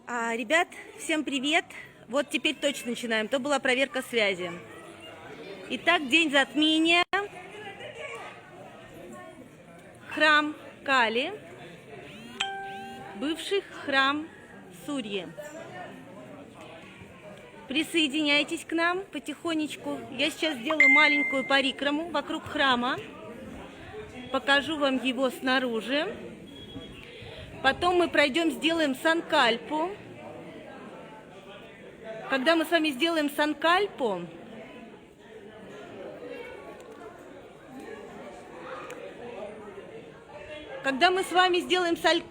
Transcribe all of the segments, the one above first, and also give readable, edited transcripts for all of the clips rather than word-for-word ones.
Ребят, всем привет! Вот теперь точно начинаем. То была проверка связи. Итак, день затмения. Храм Кали. Бывший храм Сурьи. Присоединяйтесь к нам потихонечку. Я сейчас сделаю маленькую парикраму вокруг храма. Покажу вам его снаружи. Потом мы пройдем, сделаем санкальпу. Когда мы с вами сделаем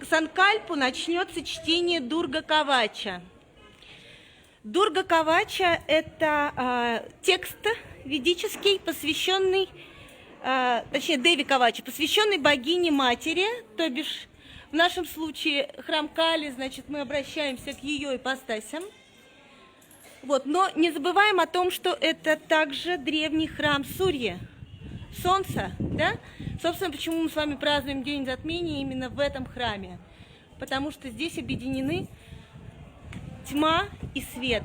санкальпу, начнется чтение Дурга Кавача. Дурга Кавача – это текст ведический, посвященный, точнее, Деви Кавача, посвященный богине-матери, то бишь, в нашем случае храм Кали, значит, мы обращаемся к ее ипостасям. Вот, но не забываем о том, что это также древний храм Сурьи, Солнца, да? Собственно, почему мы с вами празднуем День затмения именно в этом храме? Потому что здесь объединены тьма и свет.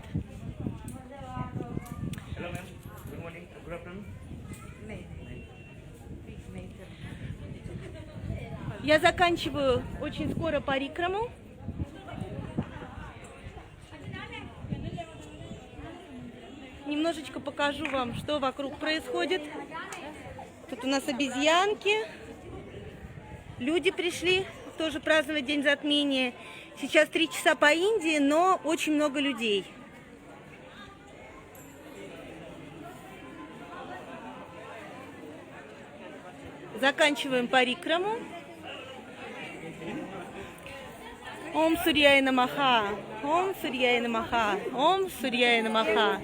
Я заканчиваю очень скоро парикраму. Немножечко покажу вам, что вокруг происходит. Тут у нас обезьянки. Люди пришли тоже праздновать День затмения. Сейчас 3 часа по Индии, но очень много людей. Заканчиваем парикраму. Ом Сурьяй Намаха, Ом Сурьяй Намаха, Ом Сурьяй Намаха.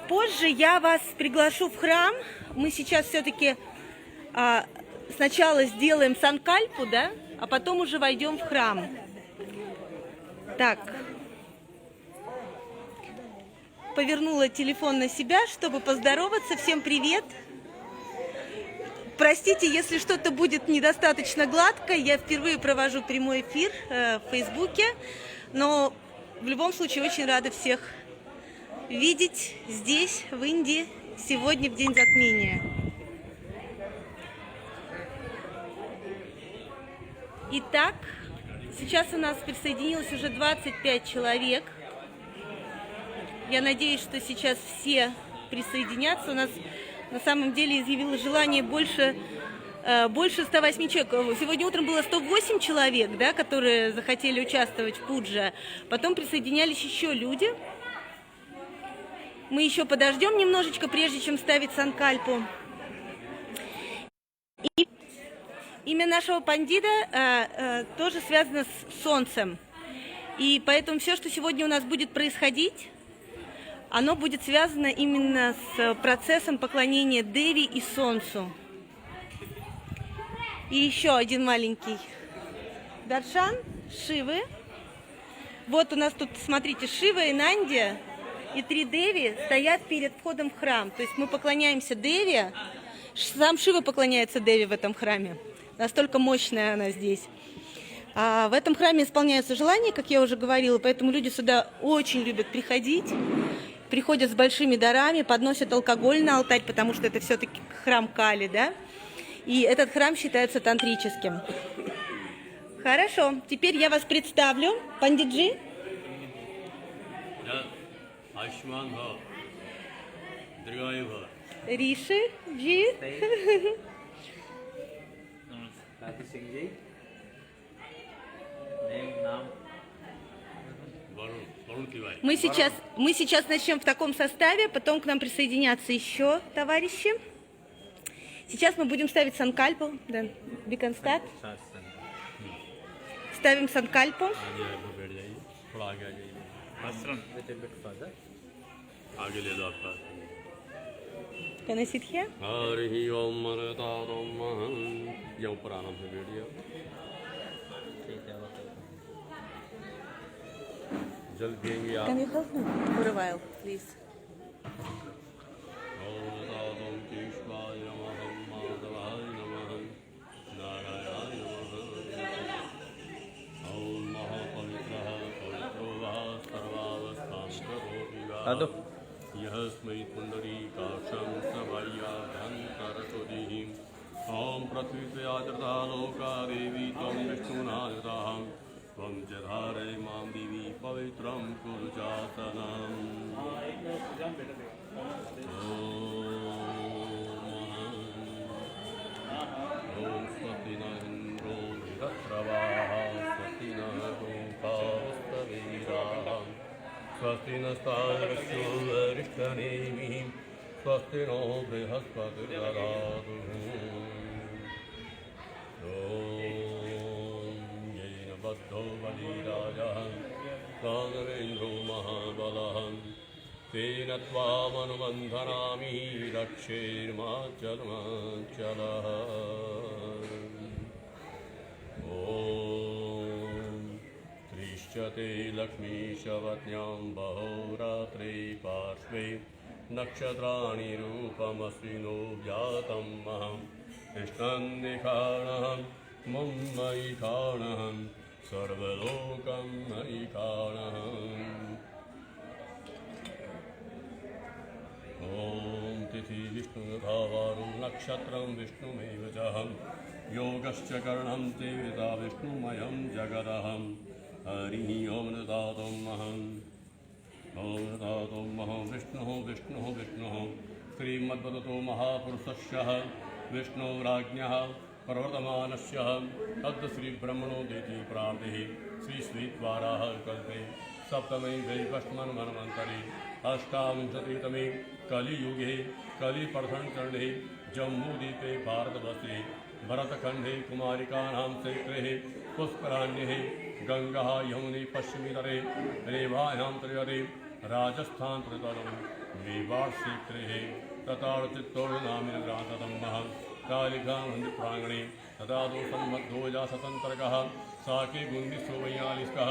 Позже я вас приглашу в храм. Мы сейчас все-таки сначала сделаем санкальпу, да, а потом уже войдем в храм. Так. Повернула телефон на себя, чтобы поздороваться. Всем привет. Простите, если что-то будет недостаточно гладко, я впервые провожу прямой эфир в Фейсбуке, но в любом случае очень рада всех видеть здесь, в Индии, сегодня, в день затмения. Итак, сейчас у нас присоединилось уже 25 человек. Я надеюсь, что сейчас все присоединятся. У нас на самом деле изъявило желание больше 108 человек. Сегодня утром было 108 человек, да, которые захотели участвовать в пудже. Потом присоединялись еще люди. Мы еще подождем немножечко, прежде чем ставить санкальпу. И имя нашего пандита тоже связано с солнцем. И поэтому все, что сегодня у нас будет происходить, оно будет связано именно с процессом поклонения Деви и Солнцу. И еще один маленький даршан Шивы. Вот у нас тут, смотрите, Шива и Нанди и 3 Деви стоят перед входом в храм. То есть мы поклоняемся Деви. Сам Шива поклоняется Деви в этом храме. Настолько мощная она здесь. В этом храме исполняются желания, как я уже говорила, поэтому люди сюда очень любят приходить. Приходят с большими дарами, подносят алкоголь на алтарь, потому что это все-таки храм Кали, да? И этот храм считается тантрическим. Хорошо, теперь я вас представлю. Пандиджи. Риши Джи. Мы сейчас начнем в таком составе, потом к нам присоединятся еще товарищи. Сейчас мы будем ставить санкальпу. Ставим санкальпу. Can I sit here? Can you help me for a while, please? साधु यस्मै पुण्डरीकाक्षं सभय्याभ्यन्तरशुद्धिः ॐ पृथ्वीत्वयादृता लोका देवी त्वं विष्णुनादृतां त्वं च धारय मां दिवि पवित्रं कुरु चासनम् ॐ स्वस्ति न इन्द्रो बृहस्रवाः स्वस्ति न गोपास्तवीराः स्वस्ति नस्तादृश्योरिष्टनेमिः स्वस्ति नो बृहस्पतिर्ददातु ॐ येन बद्धो बलिराजः सागरेन्द्रो महाबलः तेन त्वामनुबन्धनामि रक्षेर्माचलः ॐ त्रिश्चते लक्ष्मीशवत्यां बहोरात्रे पार्श्वे नक्षत्राणि रूपमस्विनो व्यातं महं कृष्णन्निखाणः मम मयि खाणः सर्वलोकं मयि खाणः ॐ तिथि विष्णुधावारुं नक्षत्रं विष्णुमेव चाहं योगश्च करणं चेता विष्णुमयं जगदहं हरिः ॐ ददातु महं विष्णुः विष्णुः विष्णुः श्रीमद्वदतो महापुरुषस्य विष्णुराज्ञः प्रवर्तमानस्य तद्श्रीब्रह्मणो देति प्राप्तिः श्रीश्रीद्वाराः कल्पे सप्तमे वैवस्मन्मन्वन्तरे अष्टाविंशतितमे कलियुगे कलिप्रथमचरणे जम्बूद्वीपे भारतवर्षे भरतखण्डे कुमारिकानां क्षेत्रे पुष्कराण्ये गंगा यमुने पश्चिमीतरे रेवायां त्रियरे राजस्थान प्रतलं मेवाड़क्षेत्रे तथाचित्तोर्नामिनग्रान्ततं महं कालिका मन्दिरप्राङ्गणे तदा सम्बद्धोजाशतन्तर्कः साके गुण्डिसोवैयालिस्कः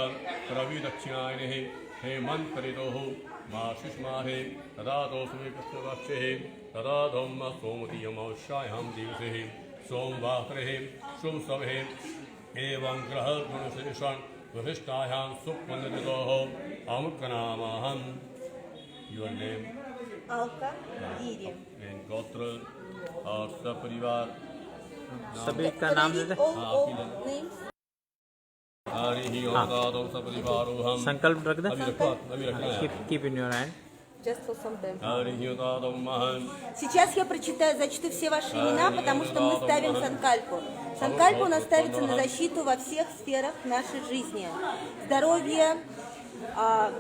रविदक्षिणायने हेमन्तरितोः माशिष्माहे तदा दोषमे कृष्णपक्षे तदा धौम सोमतीयमवस्यायां दिवसे सोमवासरे शुभसभे एवं ग्रहगुणशेषं वरिष्ठायां सुखमन्दितोः अमुकनामहं योर नेम Алка Гири. गोत्र और सपरिवार सभी का नाम दे दे हरि ओम दादो सपरिवारो हम संकल्प रख दे अभी रखना है keep in your hand Just for some time. Hari Om दादो महं Сейчас я прочитаю, зачту все ваши имена, потому что мы ставим санкальпу. Санкальпа у нас ставится на защиту во всех сферах нашей жизни. Здоровье,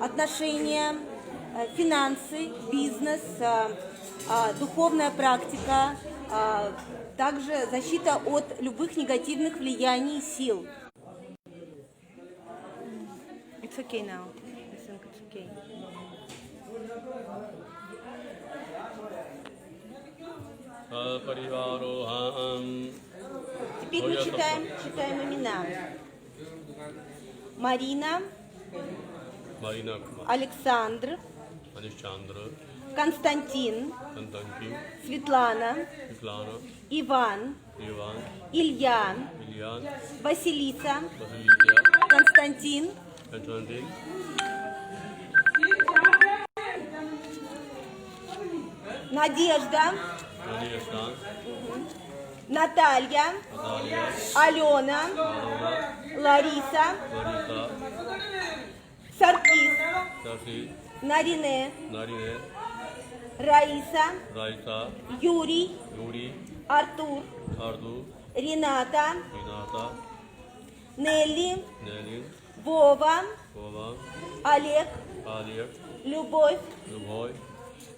отношения, финансы, бизнес, духовная практика, также защита от любых негативных влияний и сил. It's okay now. I think it's okay. सपरिवारो हम Теперь мы читаем имена. Марина, Марина Александр, Александр Константин, Константин Светлана, Светлана Иван, Иван Ильян, Ильян Василиса, Василия Константин, Константин Надежда, Надежда Наталья, Наталья Алена, Алена Лариса, Лариса Саркис, Сафи Нарине, Нарине Раиса, Раиса Юрий, Юрий Артур, Арду Рената, Рената Нелли, Нелли Вова, Вова Олег, Олег Любовь, Любовь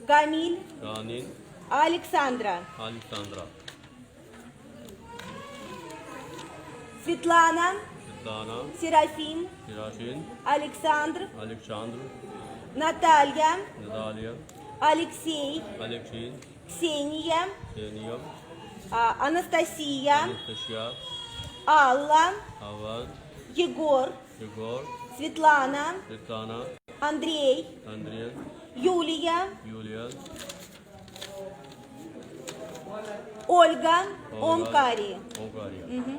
Камиль, Ранин Александра, Александра Светлана, Светлана Серафим, Серафим Александр, Александр Наталья, Наталья Алексей, Алексей Ксения, Ксения Анастасия, Анастасия Алла, Аван Егор, Егор Светлана, Светлана Андрей, Андрей Юлия, Юлия Ольга, Омкари, Огария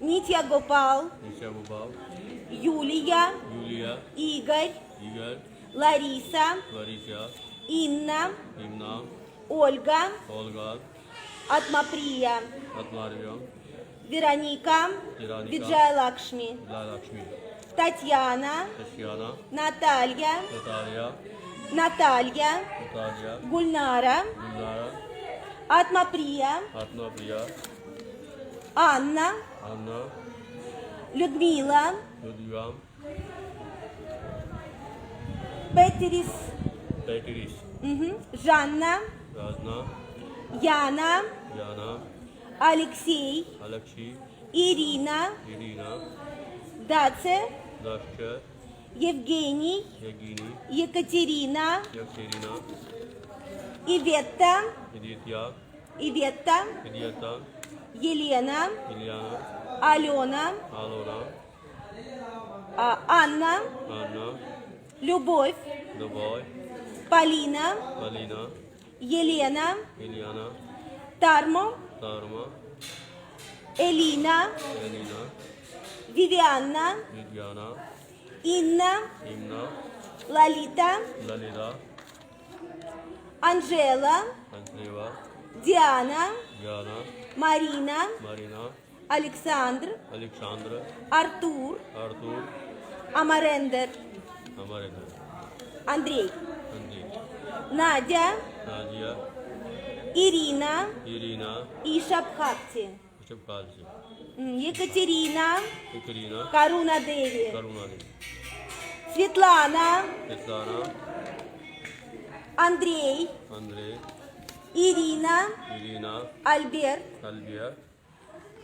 Нитья Гопал, Нитя Губал Юлия, Юлия Игорь, Игорь Лариса, Лариса, Инна, Инна, Ольга, Olga, Атмаприя, Atmarya, Вероника, Вероника, Виджая Лакшми, Lakshmi, Татьяна, Tashyana, Наталья, Natalia, Наталья, Natalia, Гульнара, Gulnara, Атмаприя, Atmapriya, Анна, Anna, Людмила, Ludviga, Петерис, Petris, Жанна, Rajna, Яна, Jana, Алексей, Alakshi, Ирина, Irina, Даце, Daksha, Евгений, Yagini, Екатерина, Yakshirina, Иветта, Iditya, Иветта, Idyata, Елена, Ilyana, Алена, Alona, Анна, Anna, Любовь, The Boy, Полина, Palina, Елена, Ilyana, Тармо, Dharma, Элина, Elina, Вивианна, Vidyana, Инна, Imna, Лолита, Lalita, Анжела, Anjeva, Диана, Jana, Марина, Marina, Александр, Alexandra, Артур, Arthur, Амарендер, Amarendra, Андрей, Andy, Надя, Nadia, Ирина Irina, и Шабхакти, Chapkalji, Екатерина, Katrina, Каруна Деви, Karunani, Светлана, Svetlana, Андрей, Andre, Ирина, Irina, Альберт, Albia,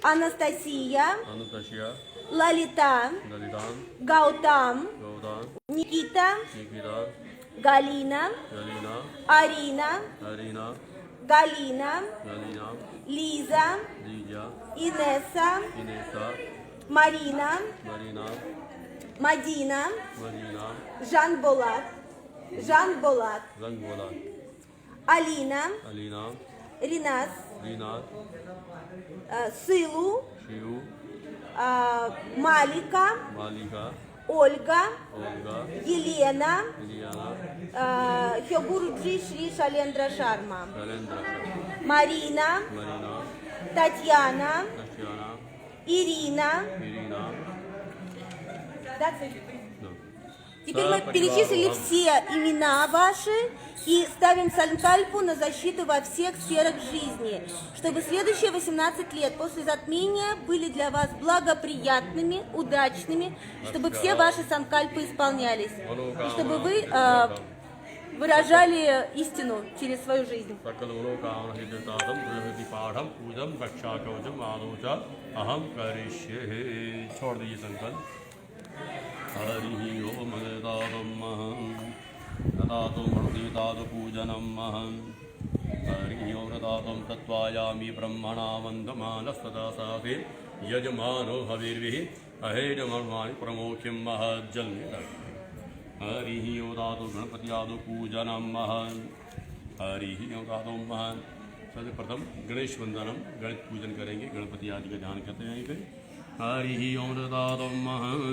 Анастасия, Anastasia, Лалита, Lalitan, Гаутам, Gaudan, Никита, Nikita, Галина, Galina, Арина, Arina, Галина, Galina, Лиза, Lydia, Инесса, Inesa, Марина, Marina, Мадина, Marina, Жан Болат, Rangbola, Алина, Alina, Ринас, Rina, Сылу, Shivu, Малика, Malika, Ольга, Olga, Елена, Iliana, Хёгурджи Шри Шалендра Шарма, Shalendra, Марина, Marina, Татьяна, Tashyana, Ирина. Irina, Да, Царь? no. Теперь мы перечислили все имена ваши и ставим санкальпу на защиту во всех сферах жизни, чтобы следующие 18 лет после затмения были для вас благоприятными, удачными, чтобы все ваши санкальпы исполнялись, и чтобы вы выражали истину через свою жизнь. सकल मनोकामना सिद्धिदातं प्रभृति पाठम पूजम रक्षा कवचम आलोचा अहम करिष्ये छोड़ दीजिए संकल्प हरि ओम दातुम महं दातुम मूर्ति दातु पूजनम महं हरि ओम दातुम तत्वायामि ब्रह्मणा वन्दमानस्तदा साधे यजमानो हविर्भिः अहेजमर्माणि प्रमोख्यं महज्जन्मे हरि ओम दातु गणपति आदु पूजनम महं हरि ओम दातु महं। सबसे प्रथम गणेश वंदनम गणेश पूजन करेंगे, गणपति आदि का ध्यान करते हैं यहीं पे। हरि ओम दातु महं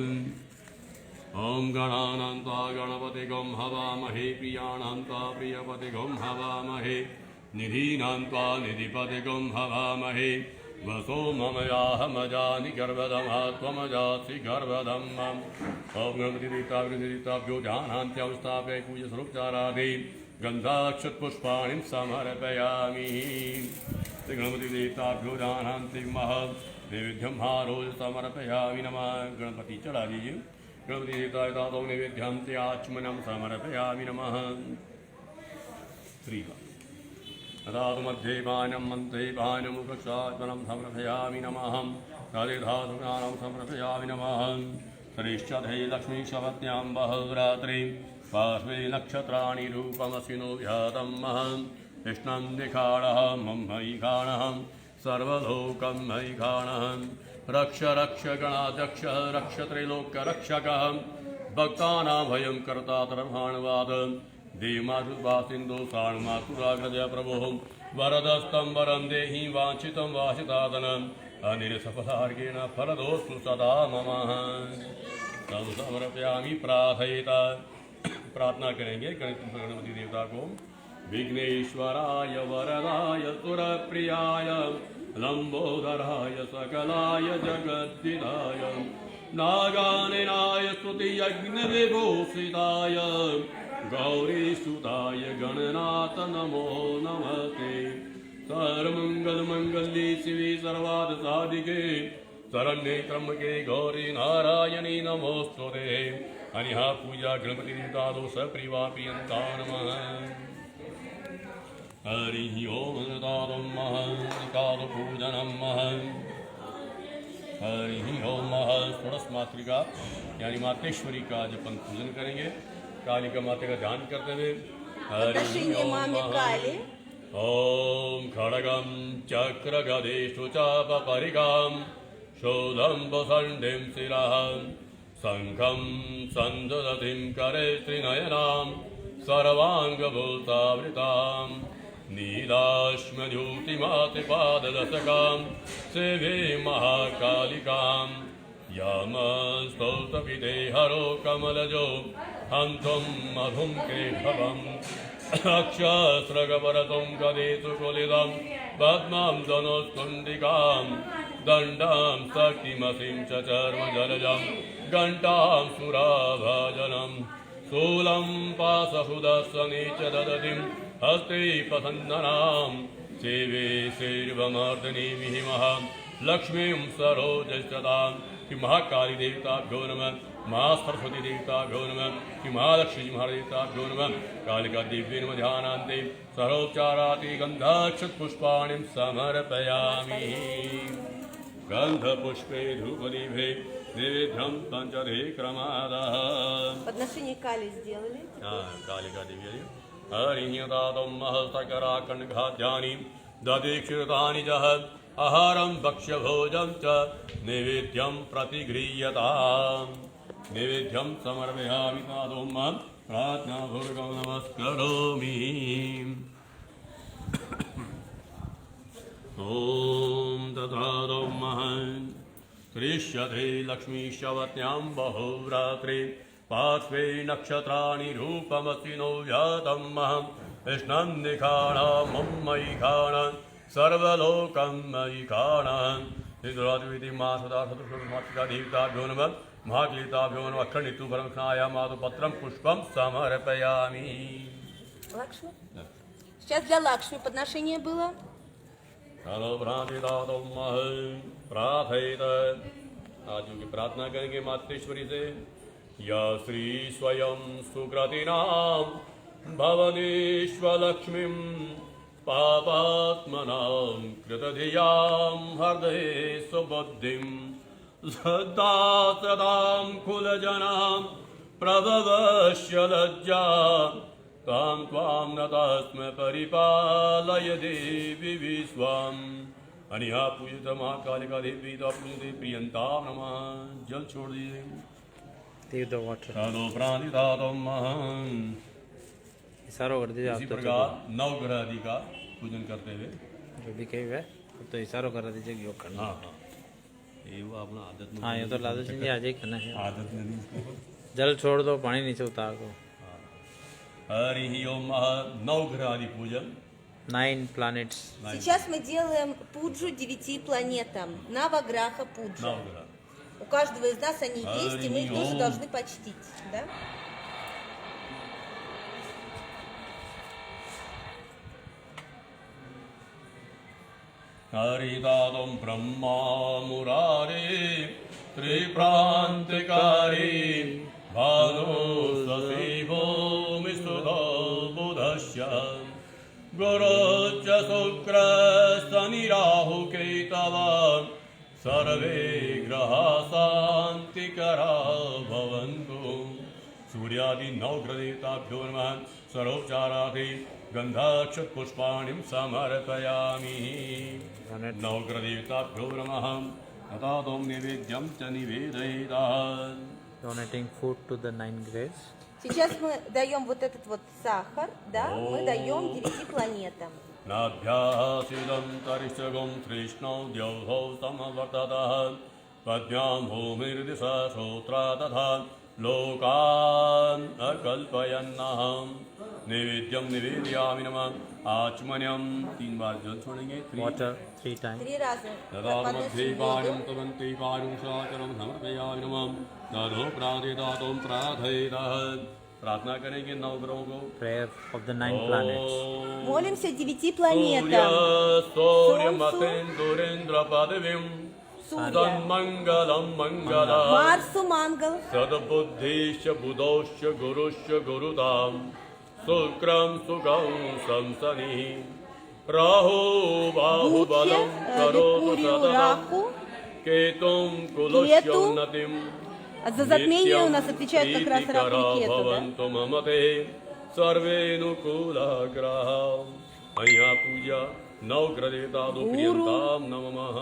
ओम गणानान्ता गणपतिगं हवामहे प्रियाणान्ता प्रियपतिगं हवामहे निधीनान्ता निधिपतिगं हवामहे वसो मम याहमजानि गर्भदमः त्वमजासि गर्भदं मम। ओम गणपतिदेवताभ्यो ध्यानान्त्यवस्थाप्य पूज्यस्वरूपचारादि गन्धाक्षतपुष्पाणिं समर्पयामि। गणपतिदेवताभ्यो ध्यानान्तिं महत् नैवेद्यं हारोज समर्पयामि नमः। गणपति चढ़ा दीजिए। गणपति देवताय दातौ नैवेद्यं त्याचमनं समर्पयामि नमः। दातु मध्ये बाणं मन्त्रे बाणमुखक्षात्मनं समर्पयामि नमः। कालिधातुज्ञानं समर्पयामि नमः। श्रीश्चधे लक्ष्मीशवत्यां बहुरात्रि पार्श्वे नक्षत्राणि रूपमसिनो व्यातं महं कृष्णं निखाणः मम मयिखाणः सर्वलोकं मयिखाणः रक्ष रक्ष गणाध्यक्ष रक्ष त्रैलोक्यरक्षकः भक्तानां भयं कर्ता तरभाणवाद देवमातृवासिन्दो साणुमातुराग्रजय प्रभोः वरदस्तं वरं देहि वाञ्छितं वासितादनम् अनिरसफलार्गेण फलदोस्तु सदा मम। तं समर्पयामि प्रार्थयिता प्रार्थना करेंगे गणपति देवता को। विघ्नेश्वराय वरदाय सुरप्रियाय लंबोदराय सकलाय जगद्विदाय नागाननाय स्तुतियज्ञविभूषिताय गौरीसुताय गणनाथ नमो नमस्ते। सर्वमंगलमंगल्ये शिवे सर्वार्थसाधिके शरण्ये त्र्यंबके गौरी नारायणी नमोस्तुते। अनिहा पूजा गणपति देवता दोष प्रिवाप्रियंता नमः। हरि ओम दादम महंकाद पूजनम महं। हरि ओम षोडश मातृका यानी मातेश्वरी का जपन पूजन करेंगे। कालिका माता का ध्यान करते हुए Отношение маме Кали. ओम खड्गं चक्र गदेषु चापरिकां शूलं वसण्डीं शिरः शङ्खं सन्ददतिं करे त्रिनयनां सर्वाङ्गभूतावृतां नीलाश्मद्युतिमातिपादलसकां सेवे महाकालिकां यामस्तौतपिते हरो कमलजो हन्तं मधुं केशवम् अक्षस्रगवरतं गदेषु कुलितं पद्मां धनुस्कुन्दिकां दण्डां शक्तिमसिं च चर्मजलजं घण्टां सुराभाजनं शूलं पाशहुदर्शने च ददतिं हस्ते पसन्दनां सेवे शैर्वमर्दिनी विहिमः लक्ष्मीं सरोजस्तदां श्री महाकाली देवताभ्यो नमः। महासरस्वती देवताभ्यो नमः। श्री महालक्ष्मी महादेवताभ्यो नमः। कालिका देवी नमः। ध्यानान्ते सरोपचाराति गन्धाक्षतपुष्पाणिं समर्पयामि। गन्धपुष्पे धूपदीपे नैवेद्यं पञ्चदीक्रमादः। Подношение Кали сделали. कालिका देवी हरिदादं महसकराकण्डघाद्यानि ददीक्षितानि जः आहारं भक्ष्यभोजं च नैवेद्यं प्रतिगृह्यताम्। नैवेद्यं समर्पयामि तादों प्रार्थनापूर्वकं नमस्करोमि। ॐ तथादौ महन् दृश्यते लक्ष्मीशवत्यां बहुव्रात्रे पार्श्वे नक्षत्राणि रूपमसिनो जातं महं कृष्णं निखाणां मयि खाणां सर्वलोकं मयि खाणां। श्रीद्वादविधि मासदा सतुषमात्रिका देवताभ्यो नमः। महाक्लीताभ्यो नमः। अखण्डितु परमक्षणाया माधुपत्रं पुष्पं समर्पयामि। Лакшми. Сейчас для Лакшми подношение было. चलो भ्रांतिदातुं महं प्रार्थयेत। आज की प्रार्थना करेंगे मातेश्वरी से। या श्री स्वयं सुकृतिनां भवनीश्वलक्ष्मीं पापात्मनां कृतधियां हृदये सुबुद्धिं श्रद्धां कुलजनां प्रभवस्य लज्जा तां त्वां नतस्मै परिपालय देवी विश्वम्। अनिहा पूजित महाकालिका देवी तो पूजित प्रियंता नमः। जल छोड़ दीजिए। Take the water. चलो प्राणिदातुं महं। इशारा कर दीजिए आप इसी तो प्रकार नवग्रह आदि का पूजन करते हुए जो भी कही हुआ है तो इशारा कर दीजिए योग करना। हाँ हाँ ये वो अपना आदत में हाँ ये तो लादो जी आज ही करना है। आदत में नहीं। जल छोड़ दो पानी नीचे उतार दो। हरि ओम नवग्रह आदि पूजन 9 planets. Сейчас мы делаем пуджу 9 планетам. Наваграха пуджа. नवग्रह У каждого из нас они есть, и мы их тоже должны почтить. Да? हरिदादं ब्रह्मा मुरारे त्रिप्रान्तिकारी भानो सशिवो मिसुधो बुधस्य गुरुश्च शुक्रशनिराहुकेतव सर्वे ग्रहा शान्तिकरा भवन्तु। सूर्यादि नवग्रहदेवताभ्यो नमः। सर्वोपचारादि गन्धाक्षतपुष्पाणिं समर्पयामि। नवग्रहदेवताभ्यो नमः। तथादौ नैवेद्यं च निवेदयेत्। Donating food to the 9 graves. Сейчас мы даем вот этот вот сахар, да, мы даем 9 планетам. नाभ्यासिदं तरिष्यगं तृष्णौ द्यौः समवर्ततः पद्भ्यां भूमिर्दिशा श्रोत्रा तथा लोकान् अकल्पयन्नहं नैवेद्यं निवेदयामि नमः आचमन्यं 3 बार जल छोड़ेंगे Water 3 times. 3 раза. ददामध्ये पाणिं तवन्ते पाणिं साचरं समर्पयामि नमः दधो प्राधेदातों प्राधेदः प्रार्थना करेंगे 9 ग्रहों को Prayer of the 9 planets. Молимся 9 планетам. सूर्यमतेन्दुरेन्द्र पदवीं तन्मङ्गलं मङ्गलम् Марсу мангал. सद्बुद्धिश्च बुधौश्च गुरुश्च गुरुतां शुक्रं सुखं संसनिः राहु बाहु Будхе, बलं करोतु Меркурию, सततं Раху. केतुं कुलस्योन्नतिं А за затмение у нас отвечает как раз Раху и Кету, да? भवन्तु मम ते सर्वेऽनुकूलग्रहाः मया पूजा नवग्रदेवतादो प्रियन्तां नमः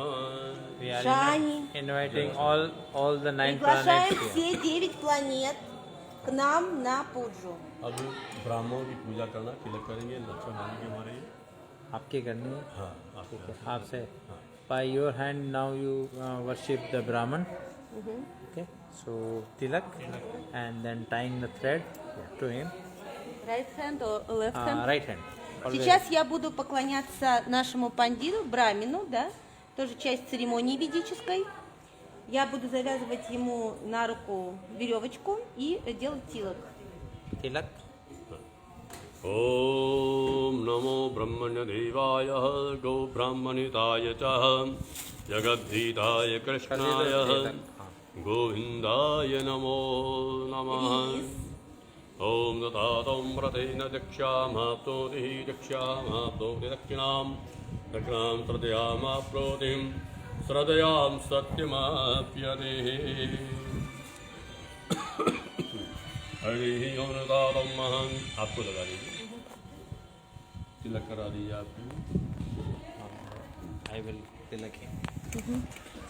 We are Shani. inviting all the 9 Приглашаем planets here. все 9 планет к нам на пуджу. अब ब्राह्मणों की पूजा करना तिलक करेंगे लक्ष्मण राम के हमारे आपकी करनी है हाँ आपको आपसे. By your hand now you worship the Brahman. Okay. So tilak and then tying the thread to him. Right hand or left hand? Right hand. Always. Сейчас я буду поклоняться нашему пандиту, брамину, да, тоже часть церемонии ведической. Я буду завязывать ему на руку веревочку и делать тилок. Tilak. ॐ नमो ब्रह्मण्यदेवाय गौ ब्राह्मणिताय च जगद्धिताय कृष्णाय गोविन्दाय नमो नमः ॐ दतातं व्रतेन दक्षामाप्नोति दक्षामाप्नोति दक्षिणां दक्षिणां श्रद्धयामाप्नोतिं श्रद्धयां सत्यमाप्यते हरि ओम दातम महं आपको लगा दीजिए तिलक करा दीजिए आपकी I will tilak him.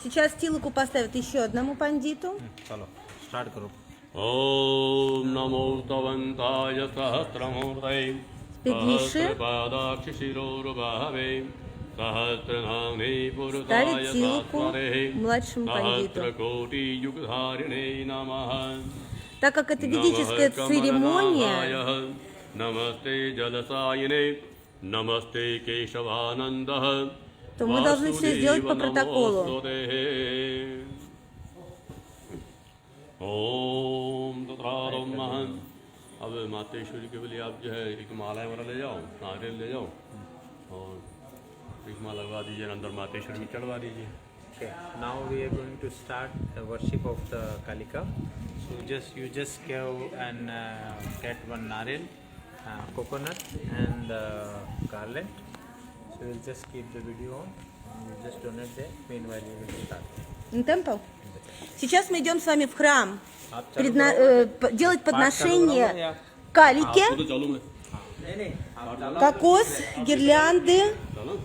Сейчас тилоку поставят еще одному пандиту. चलो start करो. ओम नमो तवन्ताय सहस्रमूर्तये Петлиши. सहस्रपादाक्षशिरोरुभावे सहस्रनाम्ने पुरुषाय Ставит тилоку सहस्रे младшему пандиту. सहस्रकोटियुगधारिणे नमः Так как это ведическая церемония, नमस्ते जलसायिने नमस्ते केशवानन्दः то мы должны все сделать по протоколу. ओम तत्रारं महं अब मातेश्वरी के लिए आप जो है एक माला वाला ले जाओ नारियल ले जाओ और एक माला लगवा दीजिए अंदर मातेश्वरी में चढ़वा दीजिए. Okay. Now we are going to start the worship of the Kalika. So you just go and get one naril, coconut and garland. So we'll just keep the video on and we'll just donate there. Meanwhile we will start. Темпл. Сейчас мы идем с вами в храм делать подношение तो калике, चलो मैं кокос, гирлянды. चलो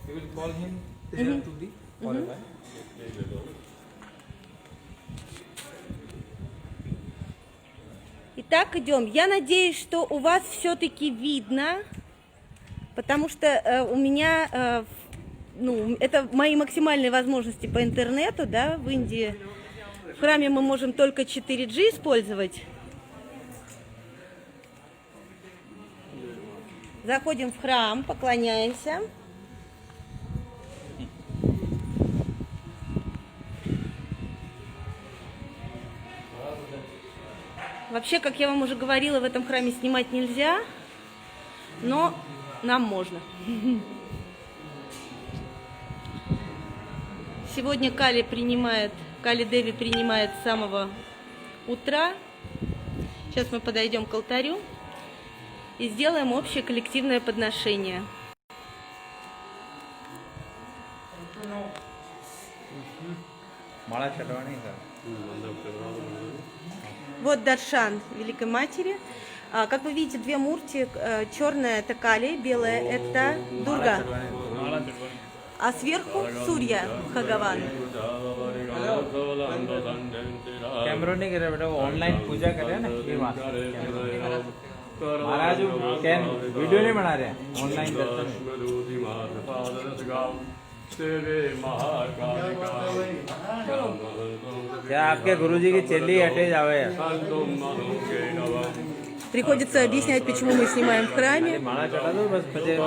We will call him there to the forever. Итак, идем. Я надеюсь, что у вас все-таки видно, потому что у меня, это мои максимальные возможности по интернету, да, в Индии. В храме мы можем только 4G использовать. Заходим в храм, поклоняемся. Вообще, как я вам уже говорила, в этом храме снимать нельзя, но нам можно. Сегодня Кали Деви принимает с самого утра. Сейчас мы подойдем к алтарю и сделаем общее коллективное подношение. माला चढ़वाने का. Вот Даршан Великой Матери. Как вы видите, две мурти. Черная это Кали, белая это Дурга. А сверху Сурья Бхагаван. कैमरा नहीं कर रहे बेटा, वो ऑनलाइन पूजा कर रहे हैं ना, ये बात. महाराज वीडियो नहीं बना रहे, ऑनलाइन दर्शन. देवे महाकालिका क्या आपके गुरुजी की चेली हटे जावे संतुम मनुके नवम Приходится объяснять, почему мы снимаем в храме. माला चढ़ा दो बस बजे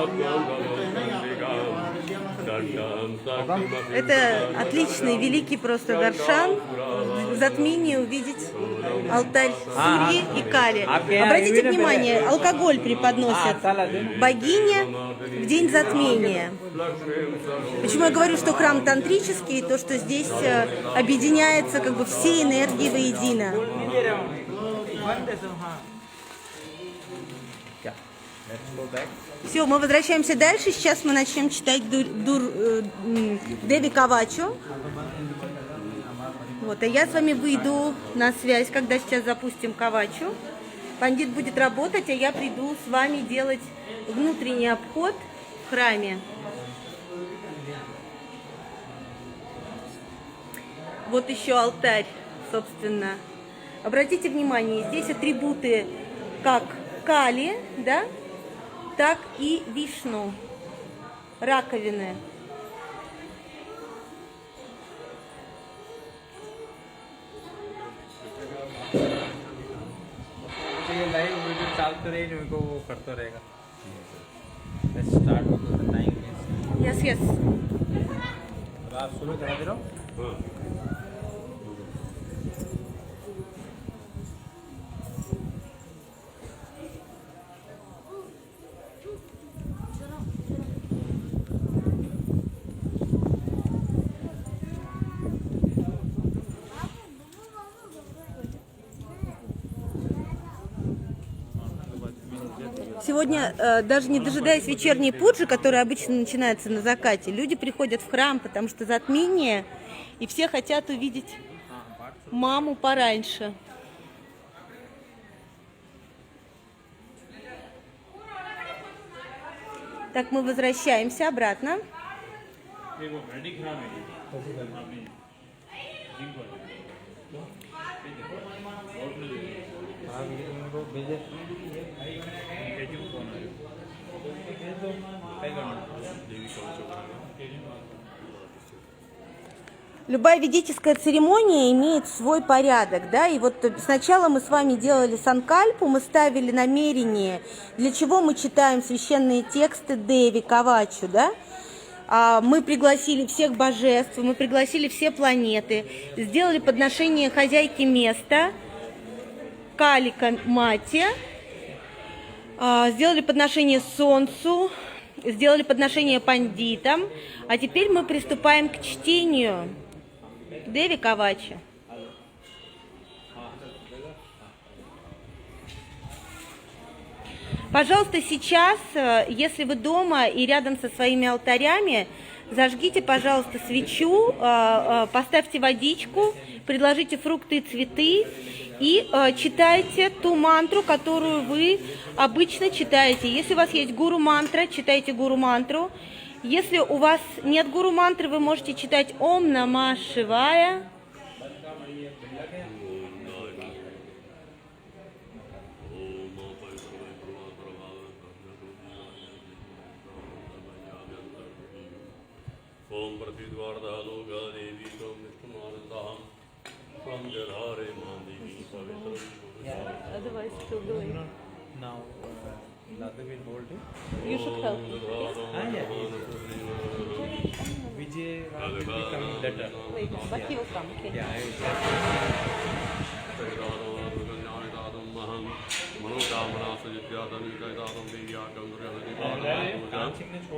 Это отличный, великий просто даршан. В затмении увидеть алтарь Сурьи и Кали. Обратите внимание, алкоголь преподносят богине в день затмения. Почему я говорю, что храм тантрический, то что здесь объединяется как бы все энергии воедино. Let's go back. Все, мы возвращаемся дальше. Сейчас мы начнем читать Деви Кавачу. Вот, а я с вами выйду на связь, когда сейчас запустим Кавачу. Пандит будет работать, а я приду с вами делать внутренний обход в храме. Вот еще алтарь, собственно. Обратите внимание, здесь атрибуты как Кали, да, так и Вишну, раковины. तो ये लाइव वीडियो चलते रहे मेरे को वो करता रहेगा. Let's start with the time. Yes, yes. अब आप शुरू करा दे रहे हो. Сегодня, даже не дожидаясь вечерней пуджи, которая обычно начинается на закате, люди приходят в храм, потому что затмение, и все хотят увидеть маму пораньше. Так, мы возвращаемся обратно. Любая ведическая церемония имеет свой порядок, да, и вот сначала мы с вами делали санкальпу, мы ставили намерение, для чего мы читаем священные тексты Деви Кавачу, да, мы пригласили всех божеств, мы пригласили все планеты, сделали подношение хозяйке места, Калика Мате, сделали подношение Солнцу, сделали подношение пандитам, а теперь мы приступаем к чтению Деви Кавачи. Пожалуйста, сейчас, если вы дома и рядом со своими алтарями, зажгите, пожалуйста, свечу, поставьте водичку, предложите фрукты и цветы и читайте ту мантру, которую вы обычно читаете. Если у вас есть гуру-мантра, читайте гуру-мантру. Если у вас нет гуру-мантры, вы можете читать Ом Нама Шивая. Om Pratidvarda Loga Devi Tom Vishnumanandam From Jalhare Mandivi Savitram. Otherwise, still doing. Now, Lada will hold it. You should help. Vijay will be coming later. Wait, but he will come. Okay. Yeah, I will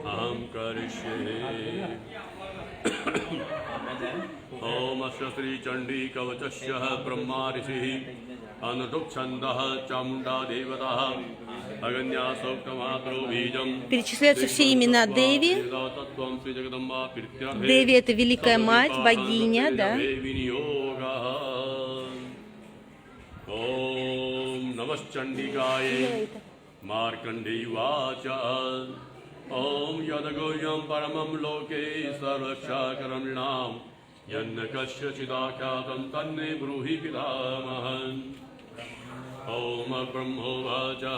Aham Karishye Om Ashastri Chandi Kavachasya Brahma Rishi Anuduk Chandah Chamunda Devataha Aganya Soktamatro Vijam. Перечисляются все имена Деви. Деви — это великая мать, богиня, да? Om Namaschandikaya Markandeya Vacha Om Yadagoyam Paramam Loke Sarvakshakaramnam Yannakasya Chidakatam Tanne Bruhi Pidamahan Om Brahmo Vacha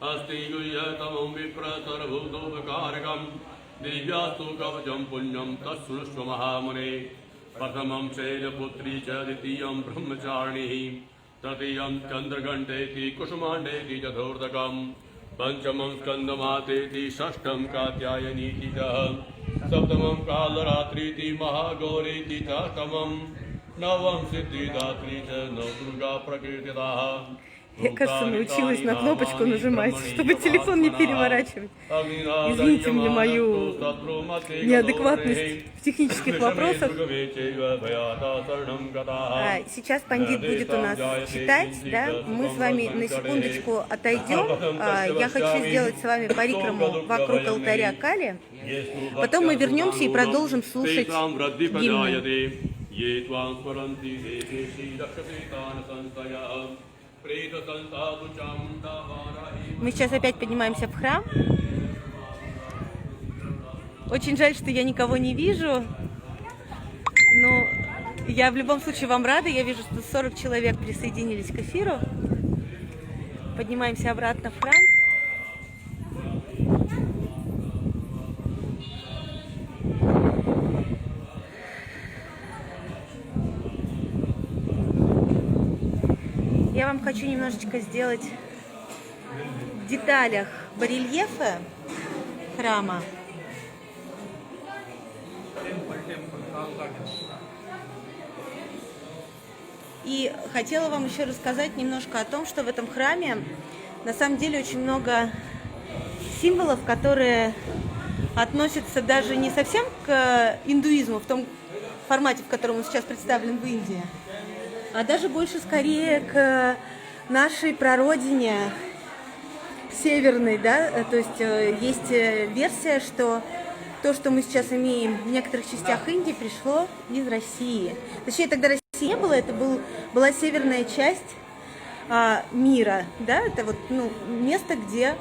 Asti Guyatamam Vipratarabhutopakarakam दिव्यास्तु कवचं पुण्यं तत्सुनस्व महामुने प्रथमं शैलपुत्री च द्वितीयं ब्रह्मचारिणी तृतीयं चन्द्रघण्टेति कुसुमाण्डेति चतुर्थकम् पंचमं स्कंदमातेति षष्ठं कात्यायनीति च सप्तमं कालरात्रीति महागौरीति च अष्टमं नवम सिद्धिदात्री च नवदुर्गा प्रकृतितः. Я, кажется, научилась на кнопочку нажимать, чтобы телефон не переворачивать. Извините мне мою неадекватность в технических вопросах. Сейчас пандит будет у нас читать, да? Мы с вами на секундочку отойдем. Я хочу сделать с вами парикраму вокруг алтаря Кали. Потом мы вернемся и продолжим слушать гимн. Мы сейчас опять поднимаемся в храм. Очень жаль, что я никого не вижу. Но я в любом случае вам рада. Я вижу, что 40 человек присоединились к эфиру. Поднимаемся обратно в храм. Я вам хочу немножечко сделать в деталях барельефа храма. И хотела вам еще рассказать немножко о том, что в этом храме на самом деле очень много символов, которые относятся даже не совсем к индуизму в том формате, в котором он сейчас представлен в Индии, а даже больше скорее к нашей прародине северной, да, то есть есть версия, что то, что мы сейчас имеем в некоторых частях Индии, пришло из России. Точнее, тогда России не было, это была северная часть мира, да, это вот, ну, место, где,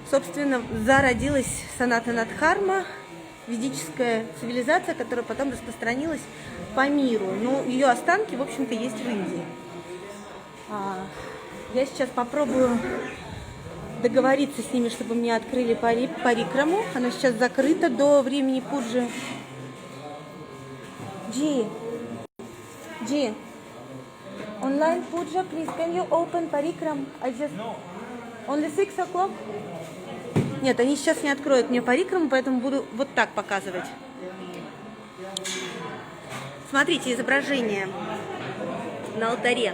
собственно, зародилась Санатана-дхарма, ведическая цивилизация, которая потом распространилась по миру. Ну, ее останки, в общем-то, есть в Индии. Я сейчас попробую договориться с ними, чтобы мне открыли парикраму. Она сейчас закрыта до времени пуджи. Ji, online puja, please, can you open parikram? I just... Only 6 o'clock? Нет, они сейчас не откроют мне парикраму, поэтому буду вот так показывать. Смотрите, изображение на алтаре.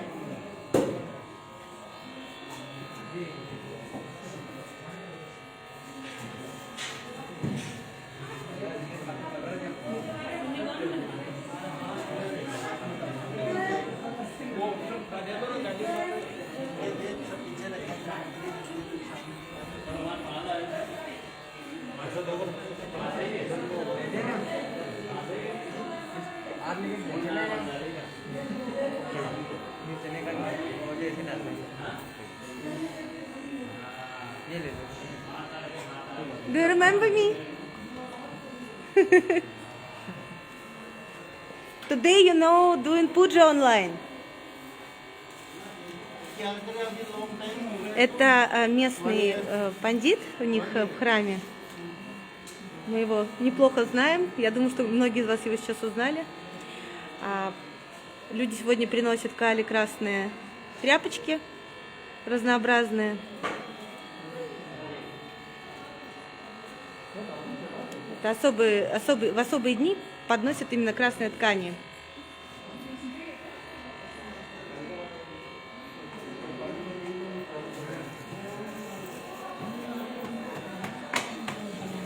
Do you remember me? Today, you know, doing puja online. Это местный пандит у них в храме. Мы его неплохо знаем. Я думаю, что многие из вас его сейчас узнали. Люди сегодня приносят Кали красные тряпочки разнообразные. Это в особые дни подносят именно красные ткани.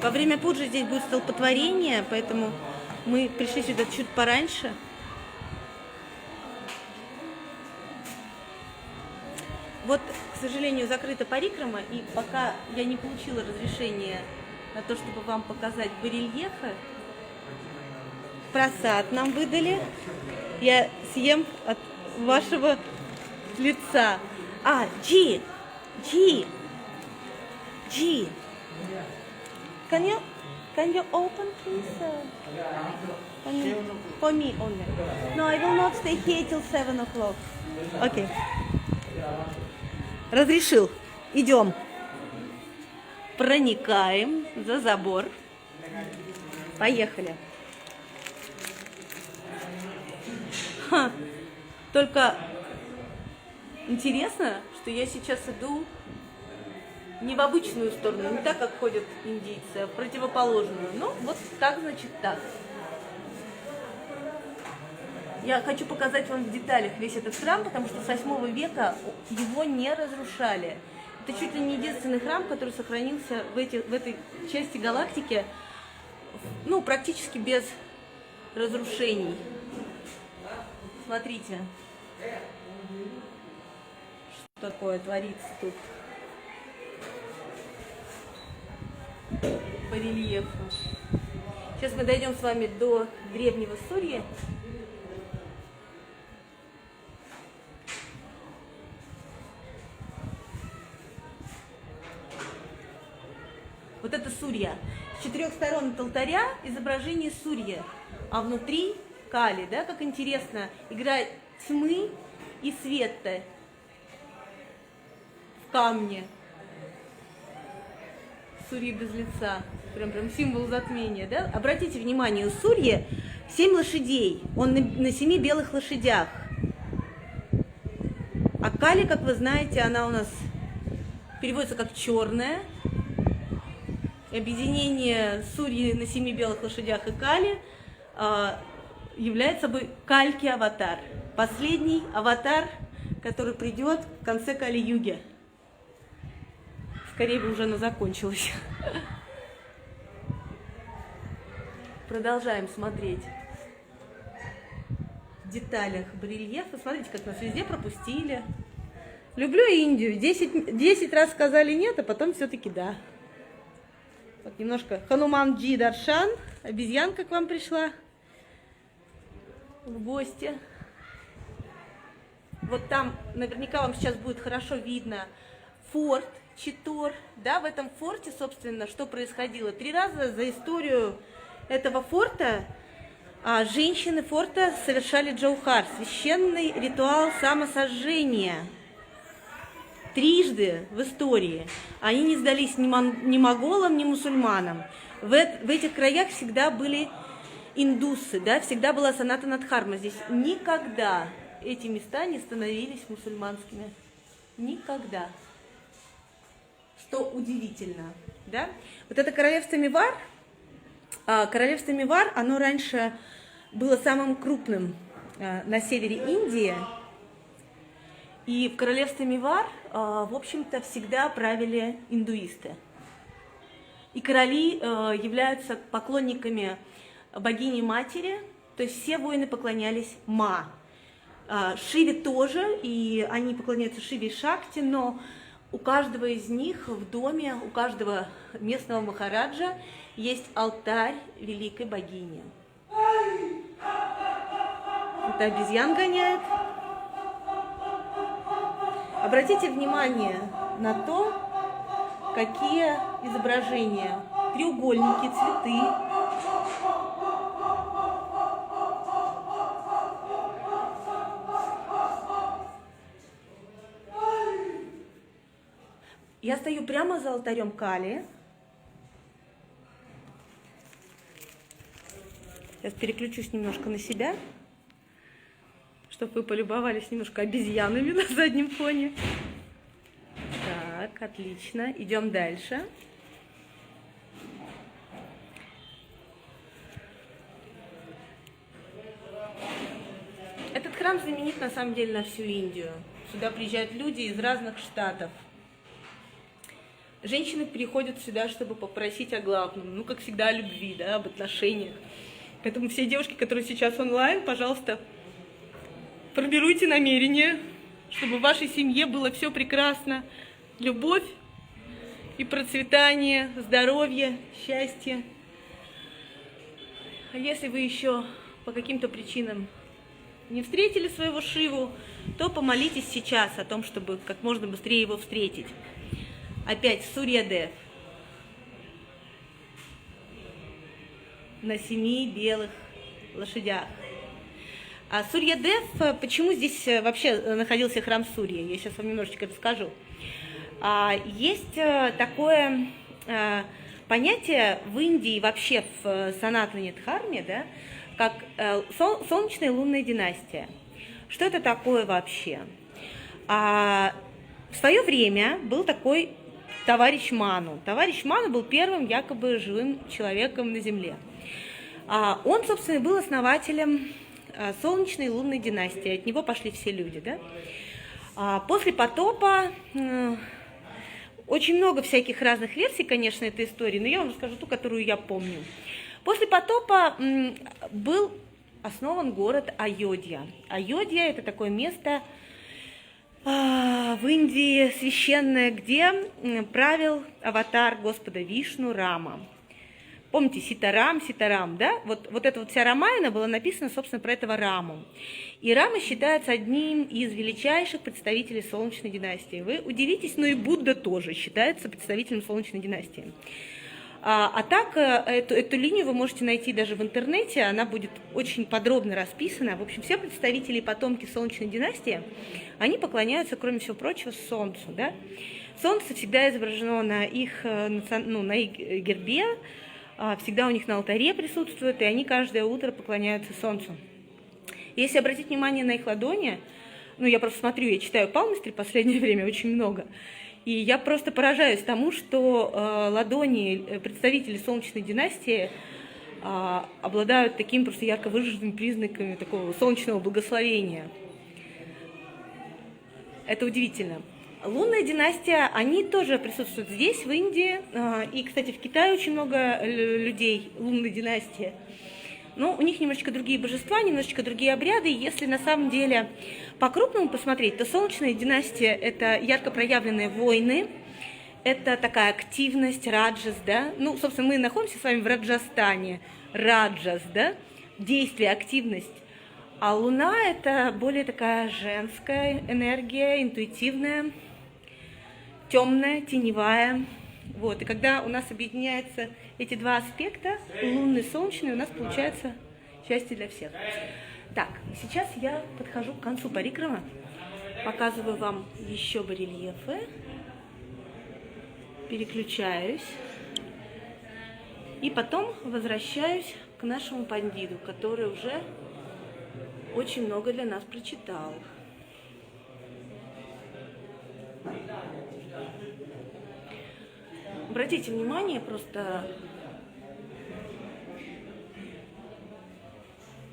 Во время пуджи здесь будет столпотворение, поэтому мы пришли сюда чуть пораньше. Вот, к сожалению, закрыта парикрама, и пока я не получила разрешения на то, чтобы вам показать барельефы, просад нам выдали. Я съем от вашего лица. Ji. Can you open, please? For me only. No, I will not stay here till 7 o'clock. Okay. Разрешил. Идем. Проникаем за забор. Поехали. Ха. Только интересно, что я сейчас иду не в обычную сторону, не так, как ходят индийцы, а в противоположную. Ну, вот так, значит, так. Я хочу показать вам в деталях весь этот храм, потому что с 8 века его не разрушали. Это чуть ли не единственный храм, который сохранился в этой части галактики, ну, практически без разрушений. Смотрите, что такое творится тут по рельефу. Сейчас мы дойдем с вами до древнего Сурьи. Вот это Сурья. С 4 сторон от алтаря изображение Сурьи, а внутри Кали, да, как интересно, игра тьмы и света в камне. Сурья без лица, прям символ затмения, да? Обратите внимание, у Сурьи 7 лошадей, он на 7 белых лошадях. А Кали, как вы знаете, она у нас переводится как черная. Объединение Сурьи на 7 белых лошадях и Кали является собой Кальки-аватар. Последний аватар, который придет в конце Кали-юги. Скорее бы уже оно закончилось. Продолжаем смотреть в деталях барельефа. Смотрите, как нас везде пропустили. Люблю Индию. 10 раз сказали нет, а потом все-таки да. Вот немножко Хануман Джи Даршан. Обезьянка к вам пришла в гости. Вот там наверняка вам сейчас будет хорошо видно форт Читор. Да, в этом форте, собственно, что происходило? 3 раза за историю этого форта женщины форта совершали джаухар, священный ритуал самосожжения. 3 в истории. Они не сдались ни моголам, ни мусульманам. В этих краях всегда были индусы, да, всегда была санатана-дхарма. Здесь никогда эти места не становились мусульманскими. Никогда. Что удивительно, да? Вот это королевство Мевар, оно раньше было самым крупным на севере Индии. И в королевстве Мевар, в общем-то, всегда правили индуисты. И короли являются поклонниками богини-матери, то есть все воины поклонялись Ма. Шиве тоже, и они поклоняются Шиве и Шакти, но у каждого из них в доме, у каждого местного махараджа есть алтарь великой богини. Это обезьян гоняет. Обратите внимание на то, какие изображения. Треугольники, цветы. Я стою прямо за алтарем Кали. Сейчас переключусь немножко на себя, чтобы вы полюбовались немножко обезьянами на заднем фоне. Так, отлично. Идем дальше. Этот храм знаменит на самом деле на всю Индию. Сюда приезжают люди из разных штатов. Женщины приходят сюда, чтобы попросить о главном, ну, как всегда, о любви, да, об отношениях. Поэтому все девушки, которые сейчас онлайн, пожалуйста, формируйте намерение, чтобы в вашей семье было все прекрасно. Любовь и процветание, здоровье, счастье. А если вы еще по каким-то причинам не встретили своего Шиву, то помолитесь сейчас о том, чтобы как можно быстрее его встретить. Опять Сурья-дев на 7 белых лошадях. А Сурья-дев, почему здесь вообще находился храм Сурьи? Я сейчас вам немножечко расскажу. Есть такое понятие в Индии и вообще в Санатане Дхарме, да, как солнечная и лунная династия. Что это такое вообще? В свое время был такой товарищ Ману. Товарищ Ману был первым якобы живым человеком на Земле. Он, собственно, был основателем солнечной и лунной династии. От него пошли все люди, да? После потопа очень много всяких разных версий, конечно, этой истории, но я вам расскажу ту, которую я помню. После потопа был основан город Айодья. Айодья – это такое место в Индии священное, где правил аватар Господа Вишну Рама. Помните, Ситарам, да? Вот эта вот вся Рамаяна была написана, собственно, про этого Раму. И Рама считается одним из величайших представителей Солнечной династии. Вы удивитесь, но и Будда тоже считается представителем Солнечной династии. Так, эту линию вы можете найти даже в интернете, она будет очень подробно расписана. В общем, все представители и потомки Солнечной династии, они поклоняются, кроме всего прочего, Солнцу. Да? Солнце всегда изображено на их гербе, всегда у них на алтаре присутствует, и они каждое утро поклоняются Солнцу. Если обратить внимание на их ладони, я просто смотрю, я читаю палмистри в последнее время очень много, и я просто поражаюсь тому, что ладони представителей Солнечной династии обладают такими просто ярко выраженными признаками такого солнечного благословения. Это удивительно. Лунная династия, они тоже присутствуют здесь, в Индии, и, кстати, в Китае очень много людей лунной династии. Но у них немножечко другие божества, немножечко другие обряды, и если на самом деле по-крупному посмотреть, то Солнечная династия – это ярко проявленные войны, это такая активность, раджас, да, собственно, мы находимся с вами в Раджастане, раджас, да, действие, активность. А Луна – это более такая женская энергия, интуитивная, темная, теневая. И когда у нас объединяются эти два аспекта, лунный и солнечный, у нас получается счастье для всех. Так, сейчас я подхожу к концу парикрама, показываю вам еще барельефы, переключаюсь и потом возвращаюсь к нашему пандиту, который уже очень много для нас прочитал. Обратите внимание просто,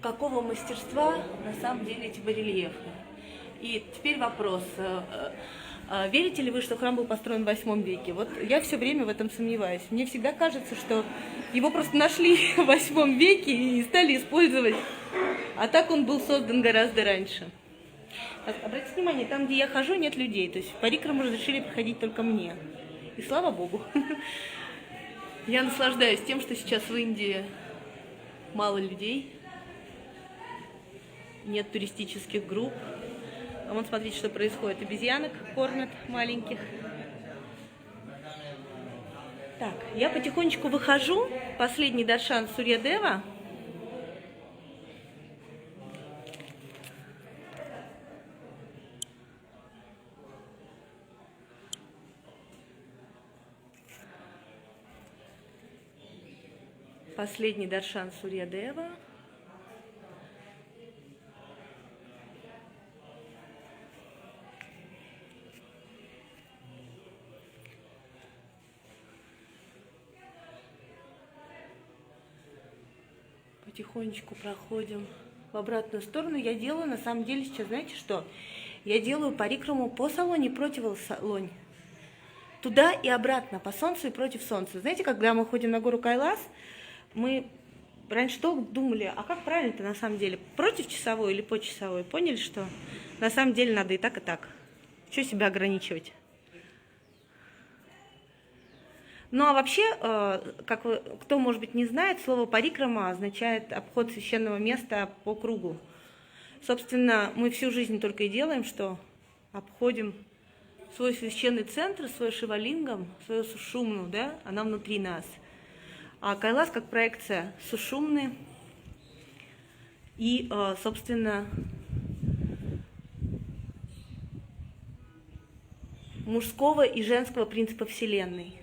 какого мастерства на самом деле эти барельефы. И теперь вопрос. Верите ли вы, что храм был построен в 8 веке? Вот я все время в этом сомневаюсь. Мне всегда кажется, что его просто нашли в 8 веке и стали использовать. А так он был создан гораздо раньше. Обратите внимание, там, где я хожу, нет людей. То есть в парикраму разрешили приходить только мне. И слава Богу. Я наслаждаюсь тем, что сейчас в Индии мало людей. Нет туристических групп. А вон, смотрите, что происходит. Обезьянок кормят маленьких. Так, я потихонечку выхожу. Последний даршан Сурья-дева. Последний даршан Сурья-дева. Потихонечку проходим в обратную сторону. Я делаю, на самом деле, сейчас, знаете что? Я делаю парикраму по салоне против салонь. Туда и обратно, по солнцу и против солнца. Знаете, когда мы ходим на гору Кайлас, мы раньше долго думали, а как правильно-то на самом деле? Против часовой или по часовой? Поняли, что на самом деле надо и так, и так. Чего себя ограничивать? Ну а вообще, кто, может быть, не знает, слово парикрама означает обход священного места по кругу. Собственно, мы всю жизнь только и делаем, что обходим свой священный центр, свой шивалингам, свою сушумну, да, она внутри нас. А Кайлас как проекция сушумны и, собственно, мужского и женского принципа Вселенной.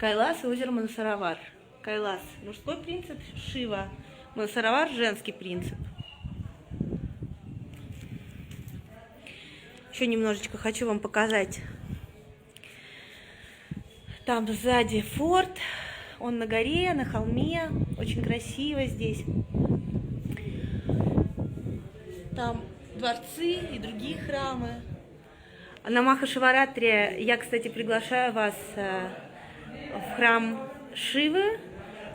Кайлас и озеро Мансаравар. Кайлас – мужской принцип, Шива. Мансаравар – женский принцип. Еще немножечко хочу вам показать. Там сзади форт. Он на горе, на холме. Очень красиво здесь. Там дворцы и другие храмы. А на Маха-Шиваратри я, кстати, приглашаю вас в храм Шивы,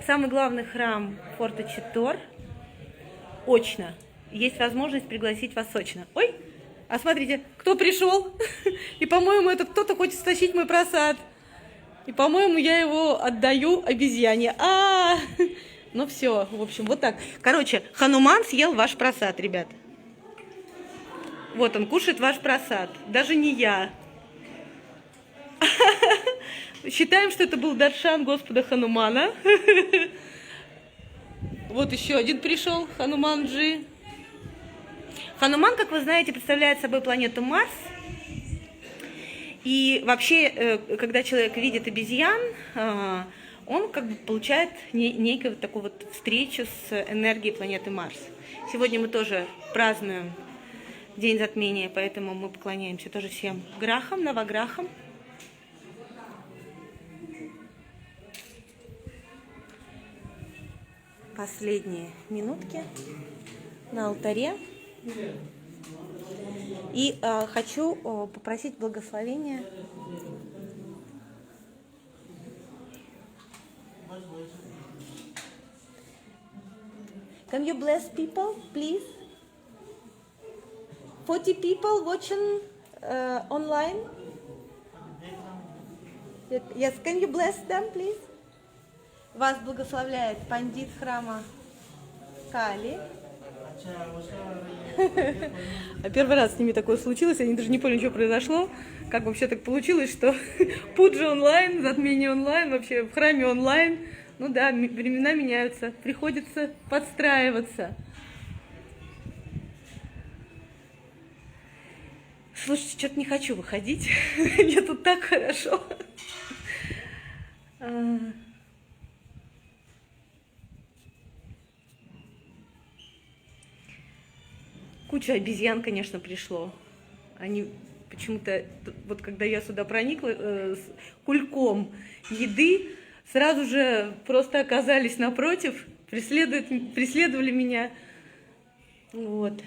самый главный храм форта Читтор. Очно. Есть возможность пригласить вас очно. Ой, а смотрите, кто пришел? И, по-моему, это кто-то хочет стащить мой просад. И, по-моему, я его отдаю обезьяне. Ну все, в общем, вот так. Короче, Хануман съел ваш просад, ребят. Вот он кушает ваш просад. Даже не я. Считаем, что это был даршан Господа Ханумана. Вот еще один пришел, Хануманджи. Хануман, как вы знаете, представляет собой планету Марс. И вообще, когда человек видит обезьян, он как бы получает некую такую вот встречу с энергией планеты Марс. Сегодня мы тоже празднуем День затмения, поэтому мы поклоняемся тоже всем грахам, новограхам. Последние минутки на алтаре. И хочу попросить благословения Can you bless people, please? 40 people watching online. Yes, can you bless them, please? Вас благословляет пандит храма Кали. А первый раз с ними такое случилось, они даже не поняли, что произошло. Как вообще так получилось, что пуджа онлайн, затмение онлайн, вообще в храме онлайн. Ну да, времена меняются, приходится подстраиваться. Слушайте, что-то не хочу выходить. Мне тут так хорошо. Куча обезьян, конечно, пришло. Они почему-то, вот когда я сюда проникла с кульком еды, сразу же просто оказались напротив, преследовали меня. Вот.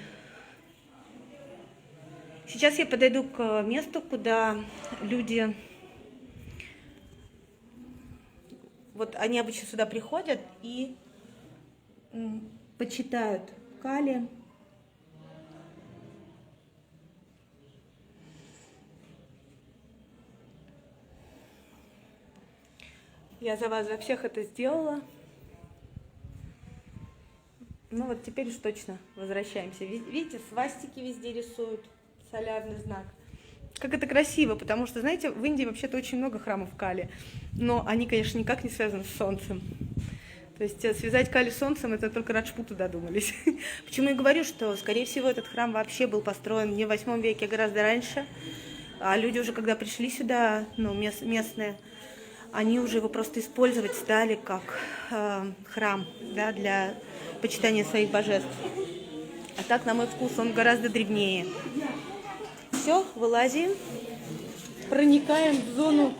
Сейчас я подойду к месту, куда люди, вот они обычно сюда приходят и почитают Кали. Я за вас, за всех это сделала. Ну вот теперь уж точно возвращаемся. Видите, свастики везде рисуют, солярный знак. Как это красиво, потому что, знаете, в Индии вообще-то очень много храмов Кали, но они, конечно, никак не связаны с солнцем. То есть связать Кали с солнцем, это только Раджпуты додумались. Почему я говорю, что, скорее всего, этот храм вообще был построен не в 8 веке, а гораздо раньше. А люди уже, когда пришли сюда, ну, местные, они уже его просто использовать стали как храм, да, для почитания своих божеств. А так, на мой вкус, он гораздо древнее. Все, вылазим, проникаем в зону,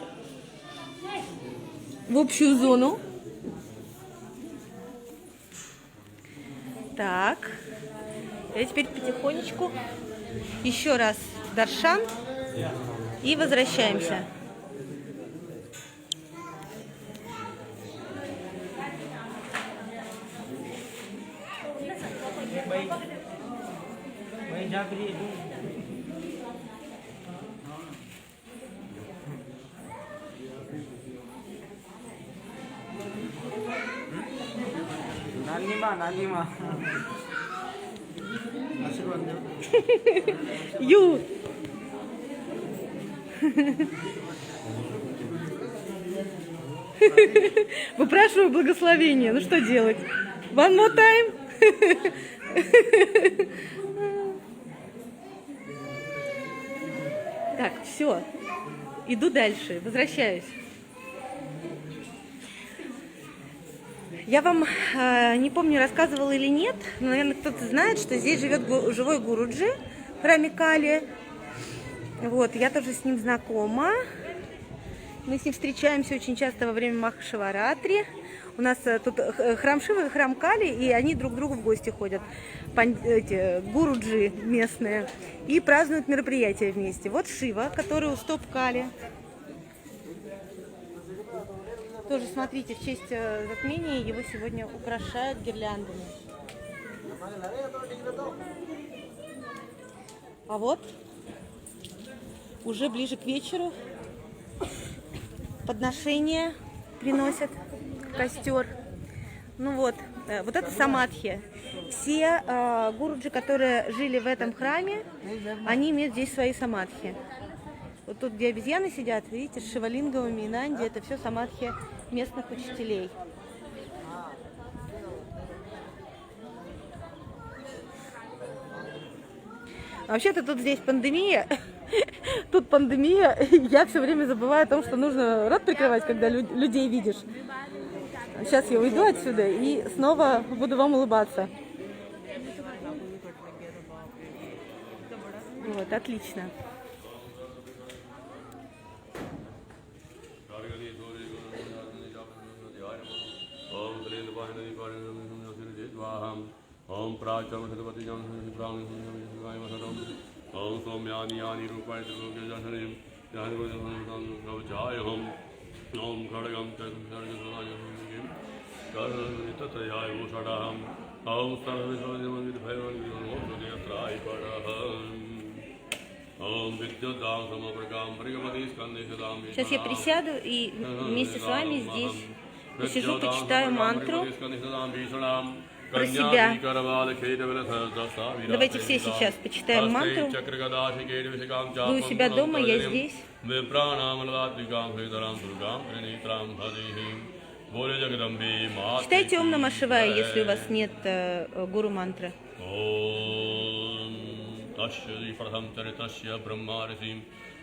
в общую зону. Так, и теперь потихонечку еще раз даршан и возвращаемся. Nalima. Ю. Выпрашиваю благословение. Ну что делать? One more time. Так, все. Иду дальше. Возвращаюсь. Я вам не помню, рассказывала или нет, но, наверное, кто-то знает, что здесь живет живой Гуруджи в храме Кали. Вот, я тоже с ним знакома. Мы с ним встречаемся очень часто во время Маха-шиваратри. У нас тут храм Шивы и храм Кали, и они друг к другу в гости ходят. Эти гуруджи местные. И празднуют мероприятия вместе. Вот Шива, который у стоп Кали. Тоже, смотрите, в честь затмения его сегодня украшают гирляндами. А вот, уже ближе к вечеру подношения приносят, костер. Ну вот, вот это самадхи. Все гуруджи, которые жили в этом храме, они имеют здесь свои самадхи. Вот тут, где обезьяны сидят, видите, с шивалингами и нанди, это все самадхи местных учителей. Вообще-то тут здесь пандемия. Тут пандемия. Я все время забываю о том, что нужно рот прикрывать, когда людей видишь. Сейчас я уйду отсюда и снова буду вам улыбаться. Вот, отлично. Om Pracham Sadapati Jam Prang Om Somyani Yani Rupai Triloki Jasanim Yani Gurujam Kavachayam Om Khadagam Sargasarayam Karanitatayay Usadaham Om Sarvesvajam Vidbhayavan Vidyanotray Padaham Om Vidyadam Samaprakam Prigavati Skandeshadam. Сейчас я присяду и вместе с вами здесь посижу, почитаю мантру про себя. Давайте все сейчас почитаем мантру. Вы у себя дома, я здесь. Читайте Ом Нама Шивая, если у вас нет гуру мантры.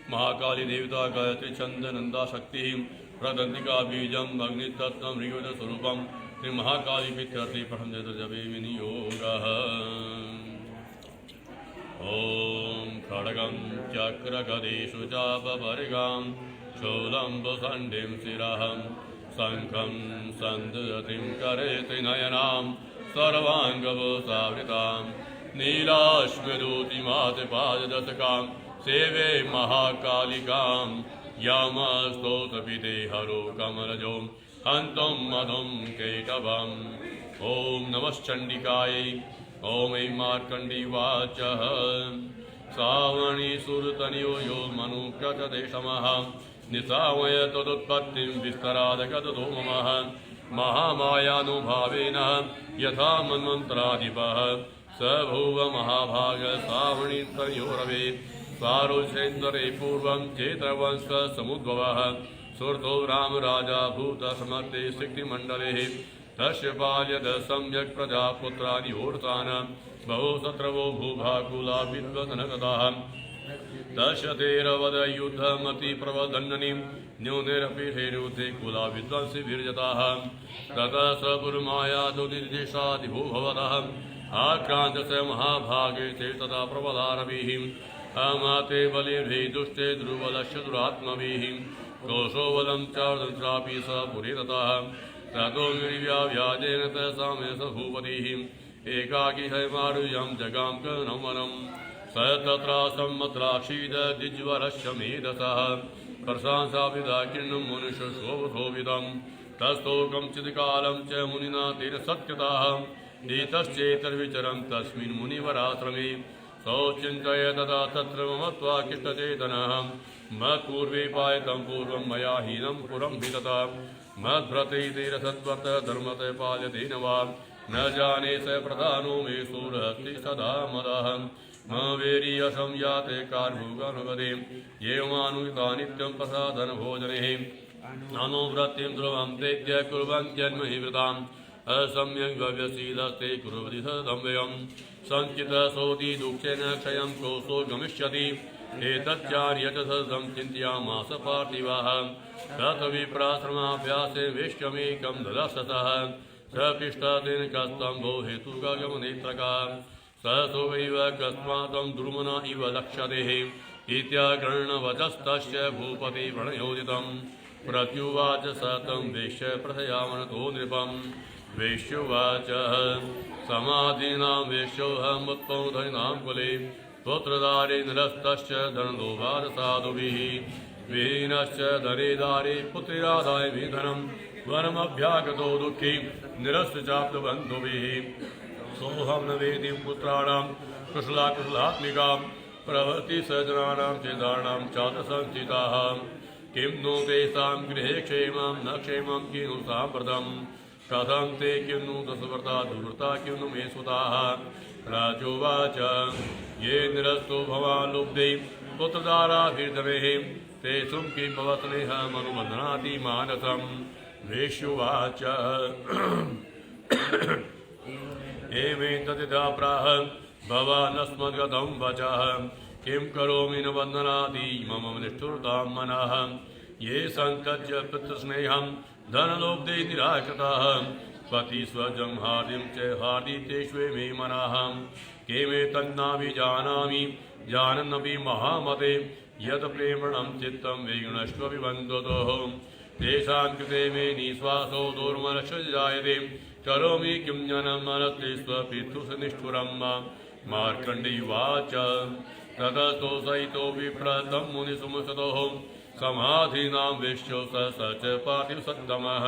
Mahakali Devita Gayatri Chandananda Shakti Pradantika Bijam Agni Tattvam Rigveda Surupam Sri Mahakali Pityati Prahamjata Javimini Yoga Om Khadagam Chakra Gadeshu Japa Parigam Sholam Basandim Siraham Sankham Sandhatim Kareti Nayanam Sarvangavo Savritam Nilashveduti Mate Pajadasakam Seve Mahakalikam Yamastotapite Haro Kamarajom Antam Madham Ketavam Om Namaschandikaya Om Markandi Vachaha Savani Surtaniyo Yo Manu Kachate Samaha Nisavaya Tadutpattim Vistaradakatato Mamaha Mahamayanu Bhavena Yatha Manmantradipaha Sabhuva Mahabhaga Savani Tanyorave Saroshendare Purvam Chetravanska Samudvavaha Surto Ram Raja Bhuta Samarte Sikti Mandale Tasya Palyada Samyak Prajaputrani Urtana Baho Satravo Bhubha Kula Vidvatanagadaha Tasya Tera Vada Yudha Mati Pravadananim Nyonerapi Herute Kula Vidvansi Virjataha Tata Sapurmaya Dodidishadi Bhuvavadaha Akrantase Mahabhage Tada Pravalarabhihim Amate Valirhi Dushte Druvalashaduratmavihim Koshovalam Chardantrapi Sapuritataha Tato Mirivya Vyajenata Samesa Bhupadihim Ekaki Haimaruyam Jagam Kanamaram Satatra Sammatra Shida Dijvarashamidataha Parsansa Vidakirnam Munusha Shobhatovidam Tastokam Chidikalam Cha Munina Tira Satyataha Nitaschetar Vicharam Tasmin Munivaratrami Sochintaya Tata Tatra Mamatva Kishtachetanaham Matpurvi Payatam Purvam Maya Hinam Puram Vitata Madhrati Tira Satvata Dharmate Palyadinava Najane Se Pradhano Me Surahati Sada Madaham Maveri Asam Yate Karmuganavadim Yevamanu Nityam Pasadana Bhojanehim Nano Vratim Dhruvam Tetya Kurvan Janmahi Vratam Asamyam Vavyasidaste Kurvadi Sadamvayam Sankita Sodi Dukshena Kshayam Koso Gamishyati Etacharyatasam Chintyamasa Partivaha Tatavi Prasrama Vyase Vishkamekam Dalasataha सपृष्टादेन कस्तम्भो हेतुगमनेत्रका सहसोगैव कस्मातं दुर्मना इव लक्ष्यते इत्याकर्णवचस्तस्य भूपति प्रणयोदितं प्रत्युवाच स तं वेश्य प्रथयामनतो नृपं वेश्युवाच समाधीनां वेश्योऽहमुत्पौधनिनां कुले पुत्रदारे निरस्तश्च धनलोभादसाधुभिः विहीनश्च धरे दारे पुत्रिरादाय विधनं वनमभ्यागतो दुःखी निरस्तचाप्तबन्धुभिः सोऽहं न वेदि पुत्राणां कुशलात्मिकां प्रभृति सजनानां चेदानां चातसञ्चिताः किं नो तेषां गृहे क्षेमं न क्षेमं किनु साम्प्रतं कथं ते किं नु दशव्रता दुर्वृता किं नु मे सुताः राजोवाच ये निरस्तो भवान् लुब्धे पुत्रदाराभिर्धनेः तेषुं किं भवत्नेहमनुबध्नाति मानसं वेश्युवाच एवेतदिदा प्राह भवानस्मद्गतं वचः किं करोमि न बन्धनाति मम निष्ठुरतां मनः ये सन्तज्य पितृस्नेहं धनलोब्धे निराकृताः पतिस्वजं हार्दिं च हार्दितेष्वे मे मनः के मे तन्नाभिजानामि जानन्नपि महामते यत् प्रेमणं चित्तं वेगुणश्वभिबन्धुतोः तेषां कृते मे निःश्वासो दुर्मनश्जायते करोमि किं जनं मनस्ते स्वपितुसनिष्ठुरं मार्कण्डेयुवाच ततस्तो सहितो विप्रतं मुनिसुमसतोः समाधीनां वेश्यो स च पार्थिव सत्तमः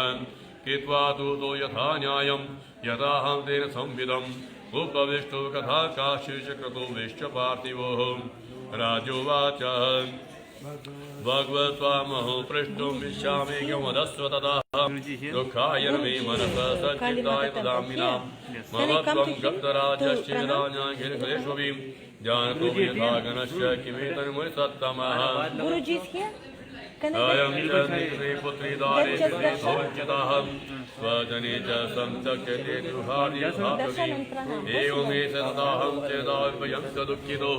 कृत्वा तु यथा न्यायं यथाहं तेन संविदम् उपविष्टो कथा काशीचक्रतो वेश्य पार्थिवो राजोवाच भगवत्वामहो पृष्टुं विश्यामि गमदस्व ततः दुःखाय मे मनसः सच्चित्ताय ददामिनां मम त्वं गप्तराजश्चेदान्याघिरघलेष्वपि जानतो यथा गणस्य किमेतन्मुनिसत्तमः अयं च नित्रे पुत्री दारे भवच्यताः स्वजने च संसक्ष्यते दुहार्यभावी एवमेष तदाहं चेदाव्ययं च दुःखितो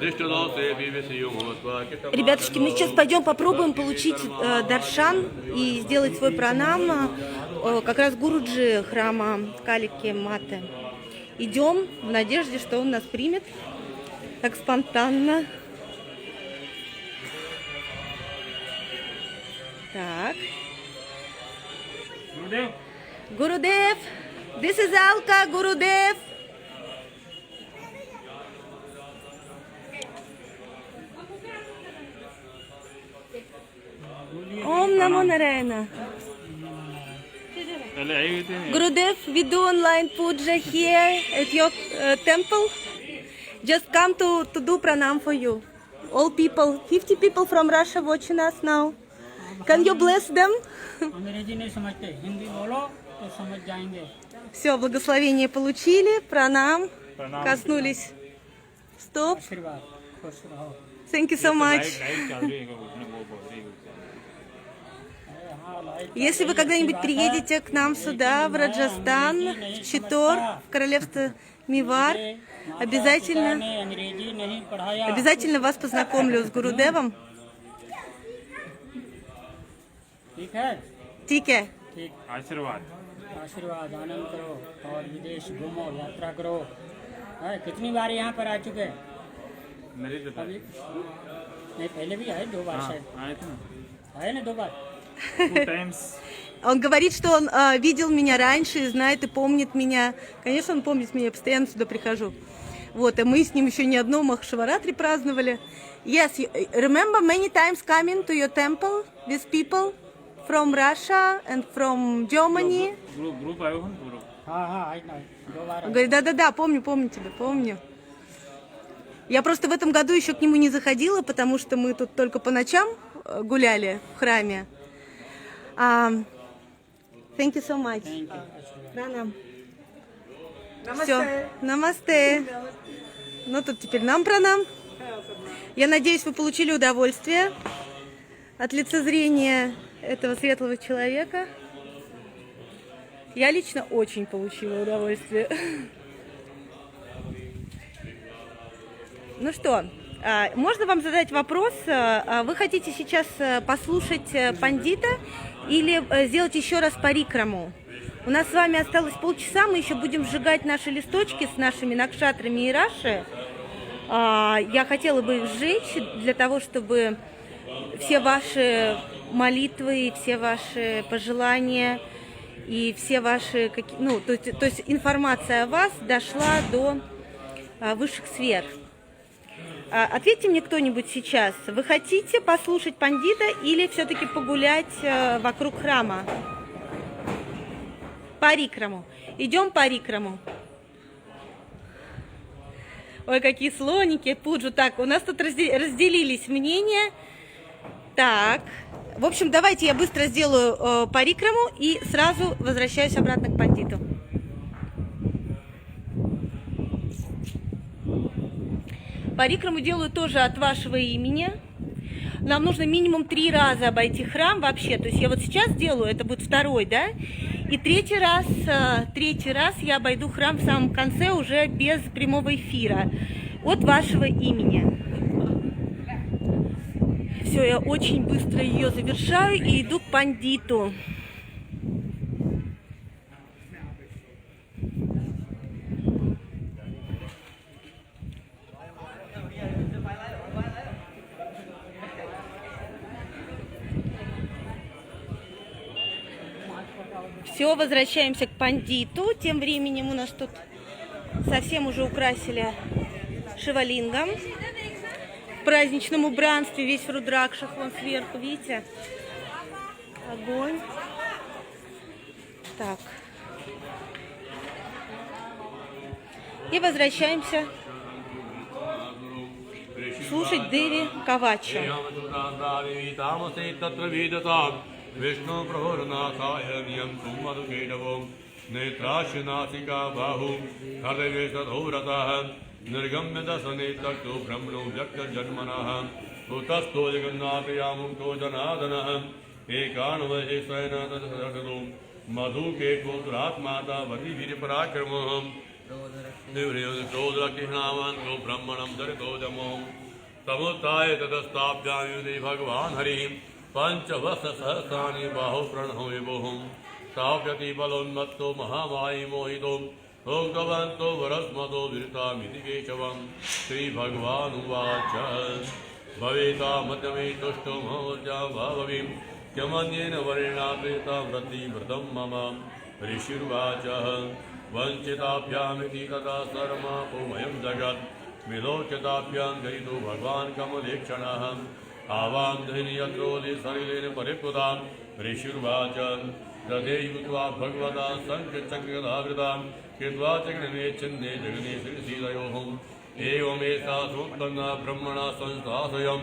Ребятушки, мы сейчас пойдем попробуем получить даршан и сделать свой пранам как раз гуруджи храма Калики Маты. Идем в надежде, что он нас примет так спонтанно. Так. Гурудев, this is Alka, Гурудев. Om Namo Narayana. Gurudev, we do online puja here at your temple. Just come to do pranam for you. All people, 50 people from Russia watching us now. Can you bless them? अंग्रेजी नहीं समझते, हिंदी बोलो तो समझ जाएंगे. Все, благословение получили, пранам, коснулись. Стоп. आशीर्वाद, खुश रहो. Thank you so much. Если вы когда-нибудь приедете к нам сюда, в Раджастан, в Читор, в королевство Мивар, обязательно вас познакомлю с Гурудевом. ठीक है. आशीर्वाद आनंद करो और विदेश घूमो, यात्रा करो. कितनी बार यहाँ पर आ चुके हैं? नहीं, पहले भी आए 2 बार शायद. आए ना 2 बार. Он говорит, что он видел меня раньше, знает и помнит меня. Конечно, он помнит меня, я постоянно сюда прихожу. Вот, и мы с ним еще не одно Махашиваратри праздновали. Yes, remember many times coming to your temple with people from Russia and from Germany. Он говорит, да, помню тебя, помню. Я просто в этом году еще к нему не заходила, потому что мы тут только по ночам гуляли в храме. Thank you so much. Пранам. Все, намасте. Ну тут теперь нам пранам. Я надеюсь, вы получили удовольствие от лицезрения этого светлого человека. Я лично очень получила удовольствие. Ну что, можно вам задать вопрос? Вы хотите сейчас послушать пандита или сделать еще раз парикраму? У нас с вами осталось полчаса, мы еще будем сжигать наши листочки с нашими накшатрами и раши. Я хотела бы их сжечь для того, чтобы все ваши молитвы, и все ваши пожелания и все ваши, то есть информация о вас дошла до высших сфер. Ответьте мне кто-нибудь сейчас, вы хотите послушать пандита или все-таки погулять вокруг храма? Парикраму. Идем парикраму. Ой, какие слоники, Пуджу. Так, у нас тут разделились мнения. Так, в общем, давайте я быстро сделаю парикраму и сразу возвращаюсь обратно к пандиту. Парикраму делаю тоже от вашего имени. Нам нужно минимум 3 раза обойти храм вообще. То есть я вот сейчас делаю, это будет второй, да? И третий раз я обойду храм в самом конце уже без прямого эфира от вашего имени. Все, я очень быстро ее завершаю и иду к пандиту. Все, возвращаемся к пандиту. Тем временем у нас тут совсем уже украсили шивалингом. В праздничном убранстве весь в рудракшах, вон сверху, видите? Огонь. Так. И возвращаемся слушать Деви Кавача. विष्णु प्रभुर्नाथाय नियम सुमधुकेटवं नेत्राशनासिका बाहु हृदयेशधौरतः निर्गम्य दशनेतक्तो ब्रह्मणो व्यक्तजन्मनः भूतस्थो जगन्नाथयामुक्तो जनादनः एकान्वयेशेन तदसदो मधुके पुत्रात्माता वतिवीर्यपराक्रमः दिव्योदक्रोदरकिहनावन्तो ब्रह्मणं दरितोदमो समुत्थाय ततस्ताभ्यायुधे भगवान् हरिः पंचवत्सहस्राणि बाहु प्रणहो विभुः स्थाप्यति बलोन्मत्तो महामायि मोहितो भोक्तवन्तो वरस्मतो विरतामिति केशवं श्रीभगवानुवाच भवेता मध्यमे तुष्टो महोजा भाववीं क्यमन्येन वर्णेना प्रेता वृत्तिव्रतं मम ऋषिर्वाच वञ्चिताभ्यामिति तथा सर्वमयं जगत् विलोचिताभ्यां गरितो भगवान् कमलेक्षणः आवां धैर्यत्रोदि शरीरेण परिप्लुतां ऋषिर्वाच दधेयुत्वा भगवता सङ्कृतचक्रदावृतां कृत्वा चक्रणे छिन्ने जगने श्रीसीदयोः एवमेषा सोत्पन्ना ब्रह्मणा संस्थासयं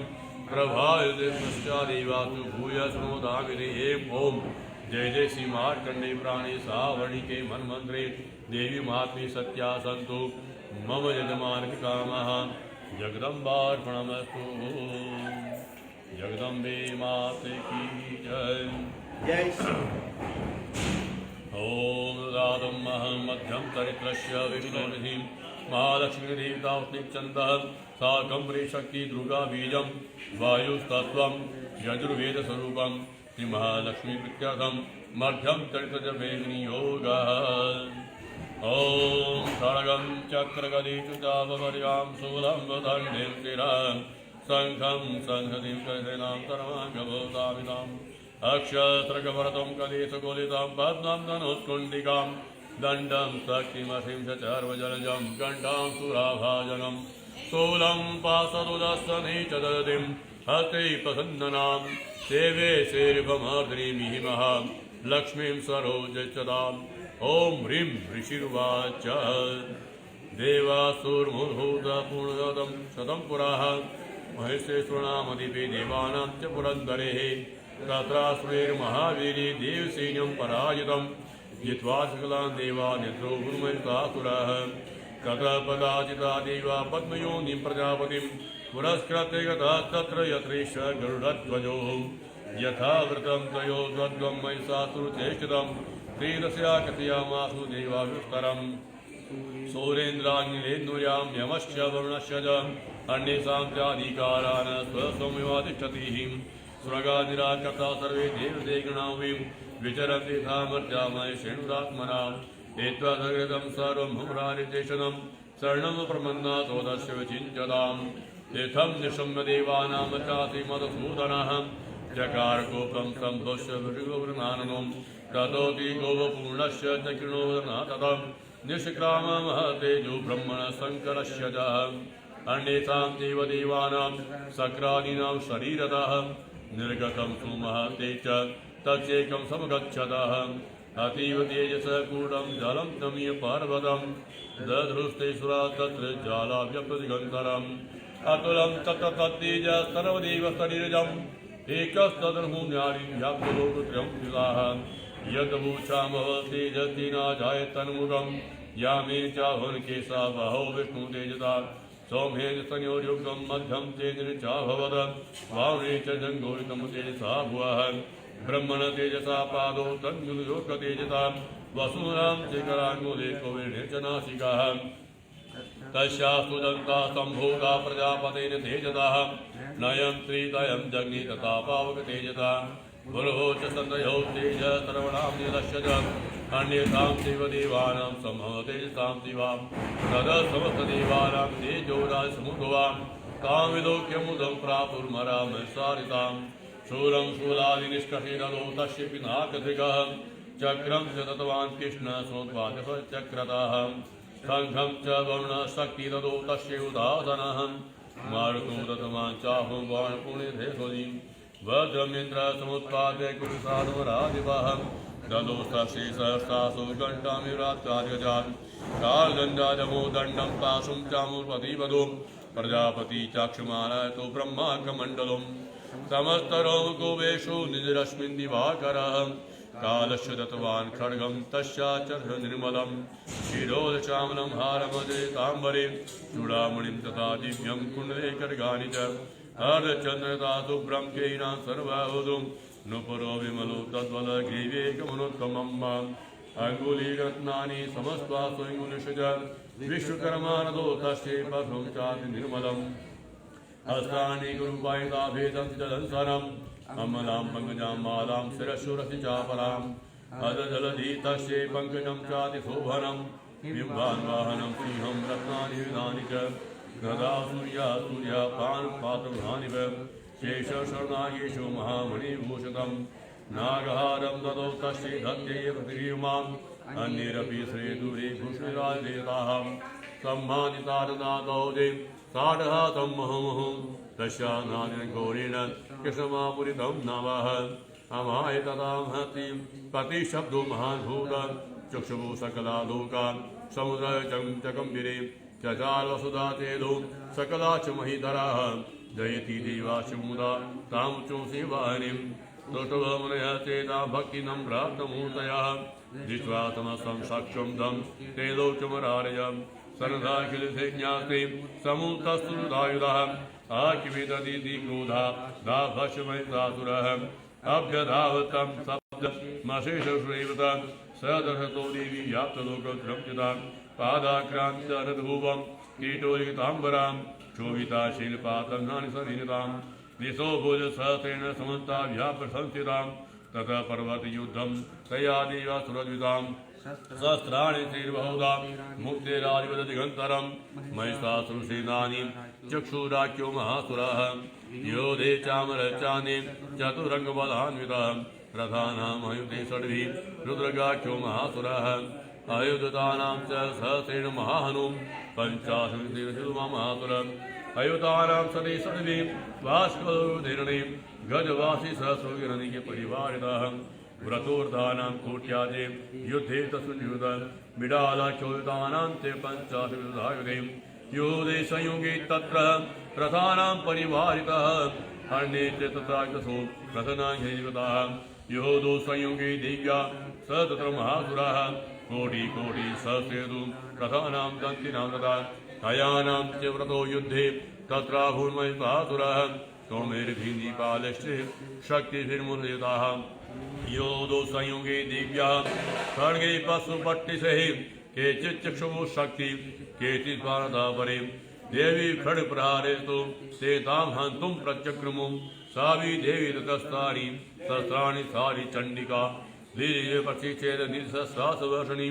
प्रभायुते पश्चादेवासु भूयस्मोदामिने ॐ जय जय श्री मार्कण्डे प्राणे सावर्णिके मन्मन्त्रे देवी महात्मे सत्या सन्तु मम यजमानकामः जगदम्बार्पणमस्तु जगदम्बे माते की जय जय ओम दादं महं मध्यं चरित्रस्य विष्णुनिधिं महालक्ष्मीदेवतास्निच्छन्दः साकम्बरी शक्ति दुर्गा बीजं वायुस्तत्त्वं यजुर्वेदस्वरूपं श्रीमहालक्ष्मीप्रीत्यर्थं मध्यं चरित्रजवेदिनियोगः ॐ खड्गं चक्रगदिच्युतापवर्यां शूलं शिरं शङ्खं संहतिं करसेनां सर्वाङ्गभूतामिताम् अक्षत्रगभरतं कलेशगोलितां पद्मं धनुष्कुण्डिकां दण्डं शक्तिमसिं च चर्वजलजं गण्डां सुराभाजनं शूलं पाशदुदस्सने च ददतिं हस्ते प्रसन्ननां सेवे शेर्भमर्द्रीमिहिमः लक्ष्मीं सरोजच्छताम् ॐ ह्रीं ऋषिर्वाच देवासुर्मुहूर्तपूर्णदं शतं पुराः महेश्वरनामधिपे देवानां च पुरन्दरेः तत्रासुरैर्महावीरे देवसैन्यं पराजितं जित्वा सकलान् देवान् निद्रो गुरुमहिषासुराः ततः पदाचिता देवा पद्मयोनिं प्रजापतिं पुरस्कृत्य गतः तत्र यत्रैष गरुडध्वजो यथा वृतं तयोर्ध्वं महिषासुरचेष्टितं तेजस्या कथयामासु देवाविस्तरम् सौरेन्द्राग्निरेन्दुर्यां यमश्च वरुणश्च च अन्येषां चाधिकारान् स्वसंविवातिष्ठतिः स्वर्गा निराकर्ता सर्वे देवते गणावि विचरन्ति धामर्जामय शेणुरात्मना एत्वा सगृतं सर्वं मुरारितेशनं शरणं प्रमन्नातोदस्य विचिन्त्यताम् तीर्थं निशम्य देवानां चाति मधुसूदनः जकार गोपं सम्भुष्य भृगुवृनाननं ततोऽपि गोपपूर्णस्य चक्रिणोदना ततं निष्क्राम महतेजो ब्रह्मण शङ्करस्य च अन्येषां देवदेवानां सक्रादीनां शरीरतः निर्गतं सुमहते च तच्चैकं समगच्छतः अतीव तेजस कूटं जलं तमीय पर्वतं दधृष्टेश्वरा तत्र ज्वालाव्यप्रतिगन्तरम् अतुलं तत्र तत्तेज सर्वदेव शरीरजम् एकस्तदर्हुण्यारिव्याप्तलोकत्रयं विलाः यद्वूचामवतेजस्तेन जायतन्मुखं यामे चाहुन्केशा बहो विष्णुतेजसा सौम्येन संयोर्युक्तं मध्यं तेजन चाभवद वामे च जङ्गोरितं तेजसा भुवः ब्रह्मण तेजसा पादौ तन्युलोकतेजसा वसुरां शिखराङ्गुले कुबेरे च नासिकाः तस्यास्तु दन्ता सम्भूता प्रजापतेन तेजतः नयन्त्रीतयं जग्नि तथा पावकतेजसा गुरुः च सन्दयो तेज सर्वणां निलस्य च अन्येषां देवदेवानां समतेजसां दिवां तदा समस्तदेवानां तेजोराजसमुद्भवां तां विलोक्यमुदं प्रापुर्मराम सारिताम् शूलं शूलादिनिष्कषेदलो तस्य पिनाकधिकः चक्रं च दत्तवान् कृष्णः सोत्वाचक्रतः शङ्खं च वरुणशक्तिदतो तस्य उदासनः मारुतो दत्तवान् चाहुं बाणपुण्यधेशोदीं वज्रमिन्द्र समुत्पाद्य कुरुसाधवरादिवः ददो तस्य सहस्रासु घण्टामिराचार्यजान् कालगन्धाजमो दण्डं पाशुं चामुर्पतिवधूं प्रजापति चाक्षुमानयतो ब्रह्माकमण्डलम् समस्तरोमकुवेषु निजरश्मिन् दिवाकरः कालस्य दत्तवान् खड्गं तस्याचर्ह निर्मलं क्षीरोदचामलं हारमजयताम्बरे चूडामणिं तथा दिव्यं कुण्डले खड्गानि च अर्धचन्द्रता शुभ्रं केनां सर्वहुदुं नुपुरो विमलो तद्वलग्रीवेकमनोत्तमम् अङ्गुलीरत्नानि समस्तास्वङ्गुलिषु च विश्वकर्मानदो तस्य पथं चाति निर्मलम् हस्तानि गुरुपायिताभेदं च दंसनम् अमलां पङ्कजां मालां शिरशुरसि चापराम् अदजलधि तस्यै पङ्कजं चातिशोभनं बिम्बान् वाहनं सिंहं रत्नानि विधानि च गदा सूर्यापानपात्रभानि च शेषशर्णागेषु महामणिभूषितं नागहारं ददौ तस्यै धत्यै प्रतिगृह्यमाम् अन्यैरपि श्रेदूरे भूषणराजदेवताः सम्मानितारदादौ साढहातं महमुहुं दशानादिघोरेण कृष्णमापुरितं नवः अमाय तदां हति पतिशब्दो महाभूत चक्षुः सकला लोकान् समुद्रचकम्बिरे चचार वसुधा चेदो सकला च महीधराः जयति देवाच मुदा तां चोंसि वाहिनीं तुष्टवमुनयः चेता भक्तिनं प्राप्तमूर्तयः दृष्ट्वा तमसं साक्ष्यं दं तेलोचमरारयम् सर्वदाखिलसैन्यास्ते समुतस्तुदायुधः आकिवेदति क्रोधा दाभस्मयितासुरः अभ्यधावतं सप्तमशेषश्रेवत स दर्शतो देवी व्याप्तलोकत्रंचितां पादाक्रान्तरद्भुवं कीटोलिताम्बरां शोभिता शीलपातन्नानि सनिहितां दिशो भुजसहस्रेण समन्ता व्याप्रसंस्थितां ततः पर्वतयुद्धं तया देवासुरद्विताम् सहस्राणि श्रीर्बहुधा मुक्तिराजिवदधिगन्तरं महिषासुरसेनानि चक्षुराख्यो महासुरः योधे चामरचाने चतुरङ्गबलान्वितः रथानामयुधे षड्भिः रुद्रगाख्यो महासुरः अयुधतानां च सहस्रेण महाहनुं पञ्चाशत्शिवमहासुरम् अयुतानां सति षड्भिः भास्करोधेरणे गजवासी सहस्रगिरणिके परिवारितः व्रतोर्धानां कोट्याजे युद्धे तस्मिन् युधं बिडालाख्योयुतानां ते पञ्चाशविधायुधे योधे संयुगे तत्र रथानां परिवारितः अन्ये च तत्राग्रसो रथनाङ्घ्रियुताः योधो संयुगे दिव्या स तत्र महासुराः कोटि सहस्रेषु रथानां दन्तिनां तथा हयानां च व्रतो युद्धे तत्राभून्महिषासुरः सौमेर्भिन्दीपालश्चे शक्तिभिर्मुदिताः योधो संयुगे दिव्या खड्गे पशुपट्टिसैः केचित् चक्षुः शक्ति केचित् भारता परे देवी खड्ग प्रहारेस्तु ते ताम हंतुम प्रचक्रमु सावी देवी ततस्तानि सहस्राणि सारी चंडिका लीले प्रचिचेद निसहस्रासवर्षणि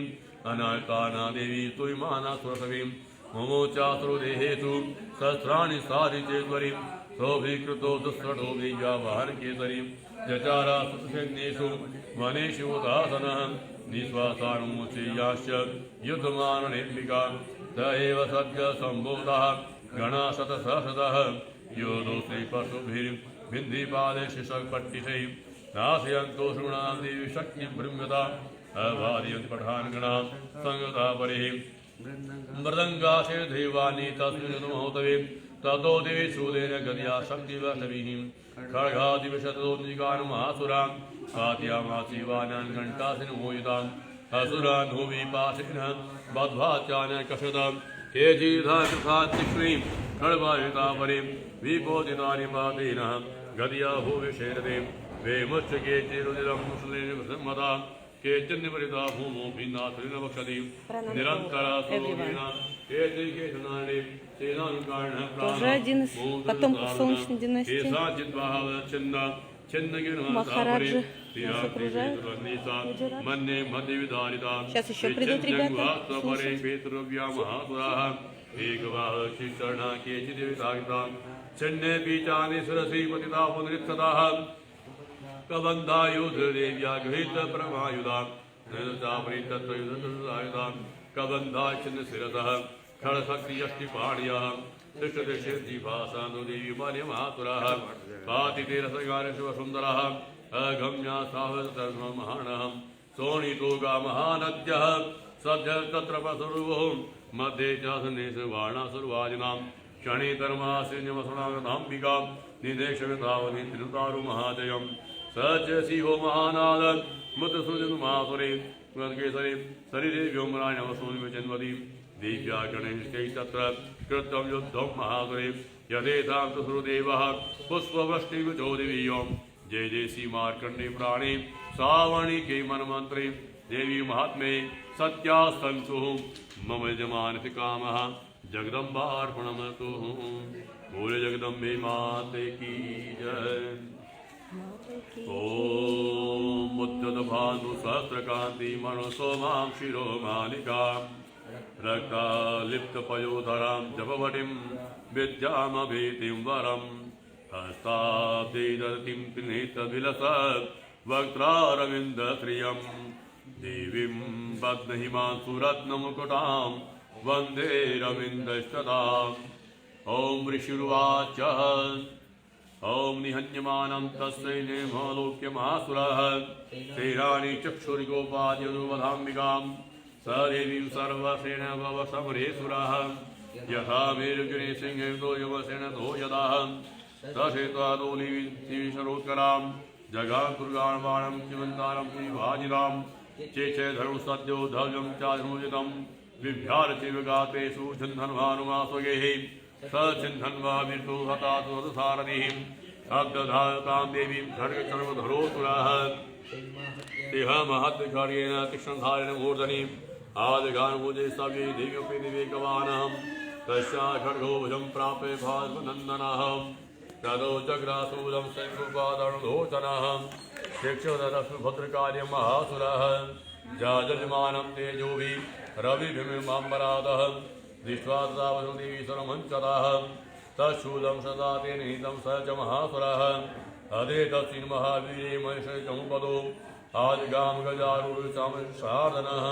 अनायकाना देवी तुयमाना सुरसवीं मोमोचासुरो देहेतु सहस्राणि सारी चेद्वरी सौभीकृतो दुस्सठो बीजावाहन केसरी जचारा सुतसेनेषु वनेषु उदासनः निःश्वासानुमुचेयाश्च युद्धमाननेत्मिका स एव सद्य सम्भूतः गणाशतसहस्रतः यो दोषे पशुभिर्बिन्दिपाले शिशपट्टिशैः नाशयन्तो शृणां देवी शक्तिं बृंहता अवादयन्ति पठानगणां संगता परिः मृदङ्गाशे देवानि तस्मिन् महोत्सवे ततो देवी शूलेन गदया शक्तिवशभिः खड्गादिविशतोऽधिकान् महासुरान् पातयामासीवानान् घण्टासिनमोहितान् असुरान् भूमिपाशेन बद्ध्वा चानकशतान् केचिदाकृतातिक्ष्णीं खड्गवाहितापरिं विपोदितानि पातेन गदया भूविषेरते वेमुच्च केचिरुदिरं मुसलेन संहता केचिन्निपरिता भूमो भिन्नाथेन वक्षति निरन्तरा सुलोकेन केचिकेशनानि सेनानुकारिणः Тоже один из потомков Солнечной династии. Махараджи нас окружают. Сейчас еще придут ребята. देवी पातिरसगारशिवसुन्दरः अगम्या साहसधर्ममहानः सोणितोगा महानद्यः सद्य तत्र पसुर्वो मध्ये च सन्नेषु वाणासुर्वाजिनां क्षणितर्मासिन्यमसुनागताम्बिकां निदेशवितावनि त्रिनुतारु महाजयं स च शिवो महानाद मुतसुजनुमासुरे केसरे सरिदेव्योमरायणवसूनिमजन्वति दिव्या गणेशै तत्र कृतं युद्धं महासुरे यथेतां सुदेवः पुष्पवृष्टिविजो दिवीयं जय जय श्री मार्कण्डे प्राणे सावणी के मनमंत्रे देवी महात्मे सत्या सन्तु मम यजमानति कामः जगदम्बार्पणमस्तु बोल जगदम्बे माते की जय ओम उद्यत भानु सहस्रकांति मनसोमां शिरो मालिका रक्तालिप्त पयोधरां जपवटिं विद्यामभीतिं वरम् हस्ताब्देदतिं पिनेतविलसत् वक्त्रारविन्दश्रियं देवीं बध्नहिमांसुरत्नमुकुटां वन्दे रविन्दस्तदाम् ॐ ऋषिरुवाच ॐ निहन्यमानं तस्यै नेमलोक्यमासुरः शरीराणि चक्षुरिगोपाद्यदुवधाम्बिकां स देवीं सर्वसेन भवसमरेसुरः यथा मेरुगिरे सिंहतो युवसेनतो यदाह सशेत्वादोलिशरोत्करां जगां दुर्गाणबाणं शिवन्तारं श्रीवाजिरां चेचे धनुसद्यो धव्यं चाधनुजितं बिभ्यारचिवगातेषु चिन्धन्वानुमास्वगेः स चिन्धन्वा विष्णु हतातु रथसारथिः अब्दधातां देवीं खड्गचर्मधरोऽसुरः तिह महत्कार्येण तीक्ष्णधारेण मूर्धनीम् आदिगानभुजे सव्ये देव्योऽपि विवेकवानः तस्या खड्गोभुजं प्राप्य भास्वनन्दनः ततो जग्रासूलं शङ्कुपादणलोचनः शिक्षोदरस्तु भद्रकार्यं महासुरः जाजल्यमानं तेजोभिः रविभिर्माम्बरादः दृष्ट्वा तदा वसुदेवी सर्वमञ्चतः तच्छूलं सदा तेन हितं स च महासुरः अदे तस्मिन् महावीरे महेशमुपदो आदिगां गजारूढसार्दनः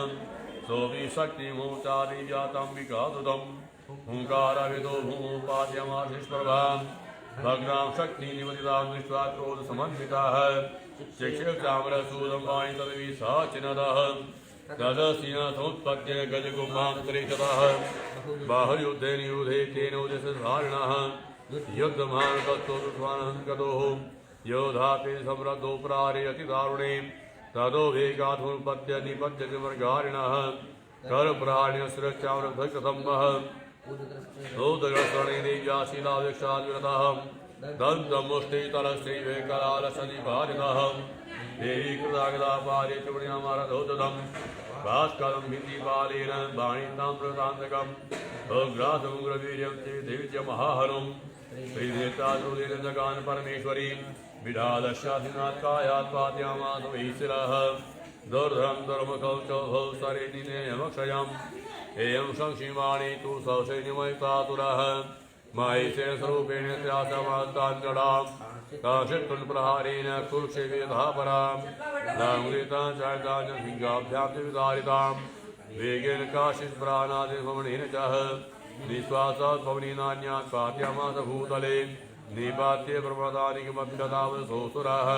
सोऽपि शक्तिमोचादिव्याताम्बिकादुदम् हुङ्काराविदो भूमुपाद्यमाशिष्प्रभां भग्नां शक्तिनिवदितां दृष्ट्वा क्रोधसमन्विताः शिक्षकामरसूदं वाणि तदवि साचिनदः तदस्तिन समुत्पद्य गजगुम्भान्तरिक्षतः बाहुयुद्धेन युधे तेन उदयसधारिणः युद्धमान् तत्त्वोत्थानङ्गतोः योधाते समृद्धो प्रारयति दारुणे तदो वेगात्मुत्पद्य निपद्यति वर्गारिणः करप्राण्यसुरक्षामृतकथम्बः रोदगस्त्रणे देव्याशीलावेक्षाद्विरतः दन्तमुष्टितलश्रीवेकरालसनिभारितः देवी कृतागदापारे चूर्ण्यामारधोदधम् भास्करं भिन्दिपालेन बाणीतां प्रतान्तकम् अग्रासमुग्रवीर्यं ते दैत्य महाहरं श्रीदेवताद्रुदेन जगान परमेश्वरी विडालशासिनात् कायात् पाद्यामास वैशिरः दुर्धरं दुर्मुखौ सरेणिनेयमक्षयम् एयं संक्षिमाणि तु सौसैन्यमयितातुरः महेशेन स्वरूपेण त्रासमास्ताञ्जडाम् काशित्तुन्प्रहारेण कुरुक्षेवेतः पराम् नाङ्गृतां चारितां च सिंहाभ्यां च विदारिताम् वेगेन काशित्प्राणादिभवनेन च निःश्वासात् पवनेनान्यात् पात्यामास भूतले निपात्ये प्रमदानिकमभ्यतावसोऽसुरः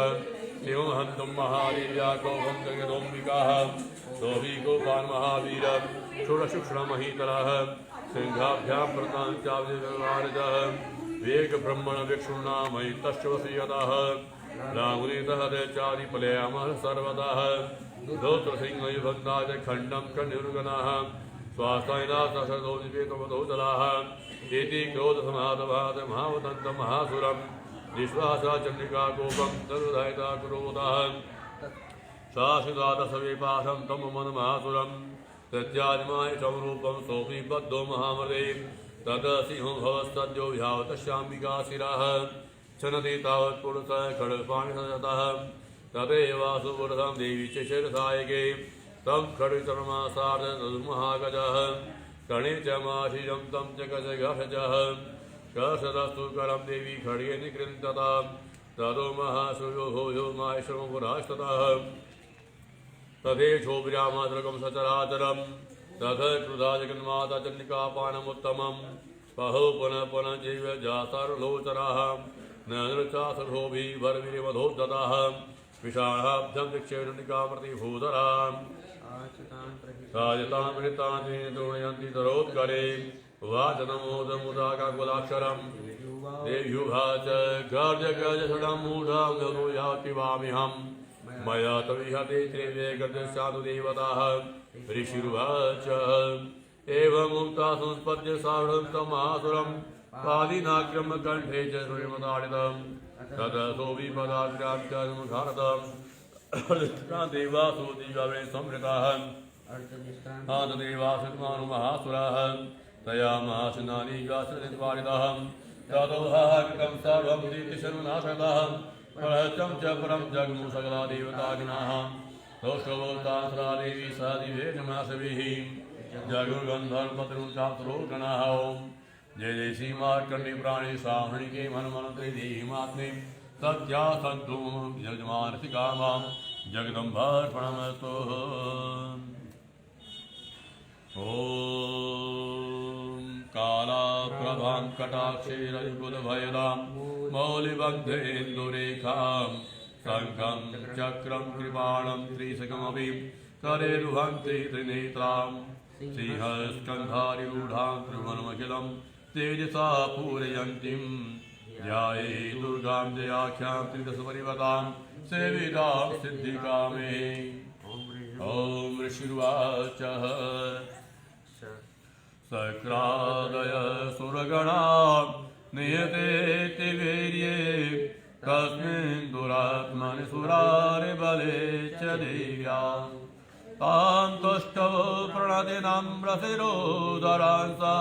शिवं हन्तुं महादेव्या कौभं जगदोऽम्बिकाः सोऽभिगोपान् महावीर षोडशुक्षणमहीतरः सिंहाभ्यां प्रतां चाव्यवहारजः वेगब्रह्मण विक्षुर्णामयितश्च वसीयतः रामुनितः चारिपलयामः सर्वतः धोत्रसिंहयुभन्ताय खण्डं कण्युर्गणः स्वास्थायिनाथो निवेतवधोदलाः इति क्रोधसमाधवाद महावदन्तं महासुरं विश्वासा चण्डिका कोपं तरुदयिता क्रोधः शाश्वतादसविपाशं तं मनमहासुरं तत्यादिमाय समरूपं सोऽपि बद्धो महामदे तत सिंहो भवस्तद्यो ह्यावतश्याम्बिका शिरः छनति तावत् पुरुषः खड्गपाणितः तदेवासुपुरतं देवी च शिरसायके तं खड्गचर्मासार्धमहागजः कर्णे च माशिजं तं च गजघषजः कर्षदस्तु करं देवी खड्गे निकृन्तता ततो महासूयो भूयो माहेश्वरमुपरास्ततः तथेक्षोभिरामादृगं सचराचरं तथ क्रुधा जगन्माता चण्डिकापानमुत्तमं पहो पुनः पुनः जीव जातारुलोचराः न नृचासुभोभिर्वीर्यमधोद्धताः विषाणाब्धं दिक्षेणिकाप्रतिभूधराम् साजतां मृतां द्रोणयन्ति तरोत्करे वाचनमोदमुदाकाकुलाक्षरं देव्युभा च गर्ज गज षडं मूढं गतो याति वामिहं मया तविहते त्रिवे गर्जस्यानुदेवताः ऋषिरुवाच एवं मुक्ता संस्पद्य सार्धं तमासुरं पालिनाक्रम्य कण्ठे च श्रूयमताडितं ततसो विपदाग्राख्यानमुखारतं देवासु दिव्यावेन संवृताः आनदेवासुमानुमहासुराः तया महासुनानी व्यासरिद्वारितः ततो हाकृतं सर्वं दीप्तिशर्मनाशतः परहत्यं च परं जग्मु सकला देवताग्नाः तोष्कवोत्तासरा देवी स दिवे नमासभिः जगुर्गन्धर्वपतरुचाप्तरोगणाः ॐ जय जय श्रीमार्कण्डे प्राणे साहणिके मनमन्त्रे देहिमात्मे सत्या सन्तु यजमानसिकामां जगदम्बार्पणमस्तु ॐ कालाप्रभां कटाक्षैरविपुलभयदां मौलिबद्धेन्दुरेखां शङ्खं चक्रं कृपाणं त्रिशकमपि करेरुहन्ति त्रिनेत्रां सिंहस्कन्धारिरूढां त्रिभुवनमखिलं तेजसा पूरयन्तीं ध्याये दुर्गां जयाख्यां त्रिदशपरिवतां सेवितां सिद्धिकामे ॐ ऋषिर्वाच सक्रादय सुरगणा नियतेति वीर्ये तस्मिन् दुरात्मनि सुरारि बले च देव्या तां तुष्टौ प्रणतिनम्रशिरोदरांसा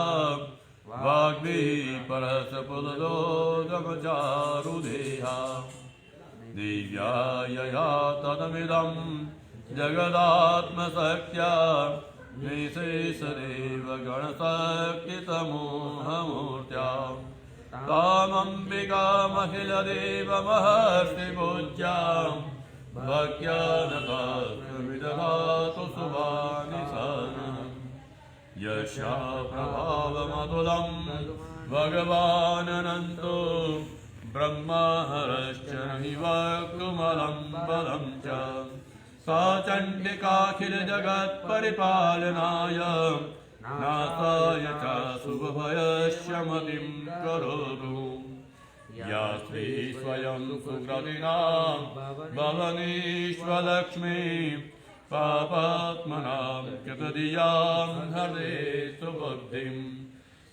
वाग्भिः परसपुलदोदमचारुदेहा देव्या यया तदमिदं जगदात्मशक्त्या निशेषदेव गणशक्तितमोहमूर्त्या तामम्बिकामखिलदेवमहर्षिपूज्यां भक्त्या नतात्मविदधातु शुभानि सनः यस्या प्रभावमतुलं भगवानन्तो ब्रह्महरश्च नहि वक्तुमलं बलं च सा चण्डिकाखिलजगत्परिपालनाय नासाय च शुभभयशमतिं करोतु या स्त्री स्वयं सुकृतिनां भवनीश्वलक्ष्मी पापात्मनां कृतधियां हरे सुबुद्धिं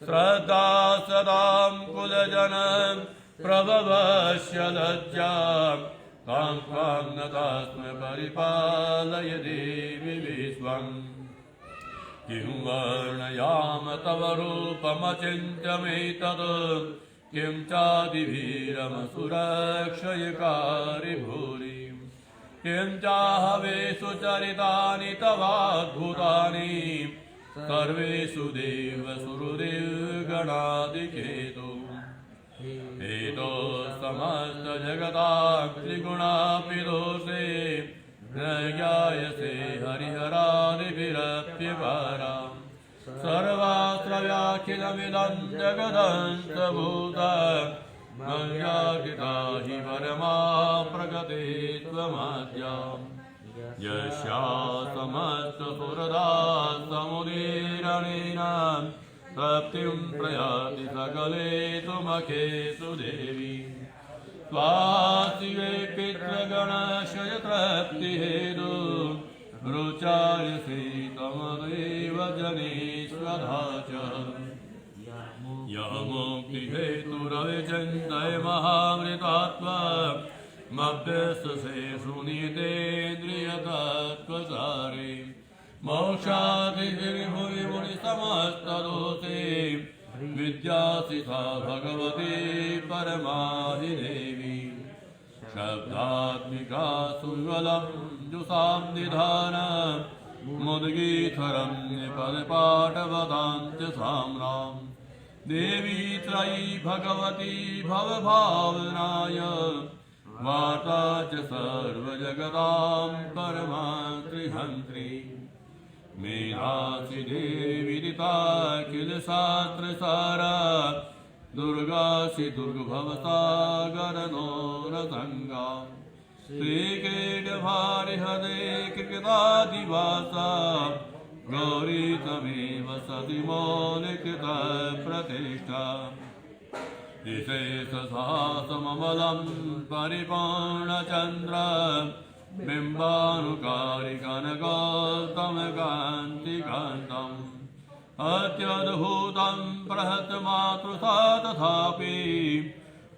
श्रद्धा सदां कुलजनं प्रभवस्य लज्जां तां त्वां न तस्मै परिपालय देवि विश्वम् किं वर्णयाम तव रूपमचिन्त्यमेतत् किं चादिभिरमसुरक्षयकारि भूरि किं चाहवेषु चरितानि तवाद्भुतानि सर्वेषु देवसुरदेवगणादिकेतु हेतो समस्तजगतां त्रिगुणापि दोषे न ज्ञायसे हरिहरादिभिरप्यपाराम् सर्वास्त्रव्याखिलमिदं जगदन्तभूतं मय्याकृता हि परमा प्रगते त्वमाद्याम् यस्या समस्तसुरदा समुदीरणेन तप्तिं प्रयाति सकलेषु मखेषु देवी स्वास्तिवे पितृगणशयतृप्तिहेतु रुचायसे तमदेव जनेष्वधा च यमुक्तिहेतुरविचिन्तय महामृतात्मा मभ्यस्तसे सुनीतेन्द्रियतत्त्वसारे मोक्षादिभिर्भुवि मुनिसमस्तदोषे विद्यासिता भगवती परमाहि देवी शब्दात्मिका सुगलं जुषां निधान मुद्गीथरं निपदपाठवतां च साम्रां देवी त्रयी भगवती भवभावनाय माता च सर्वजगतां परमा त्रिहन्त्री मेधासि देवीरिता किल शास्त्रसारा दुर्गासि दुर्गभवसागरनोरसङ्गा श्रीकीटभारिहदे कृतादिवासा गौरी तमेव सति मौलिकता प्रतिष्ठा विशेषसाहसममलं परिपूर्णचन्द्र बिम्बानुकारिकनगौतमकान्तिकान्तम् अत्यद्भुतं प्रहतमातृसा तथापि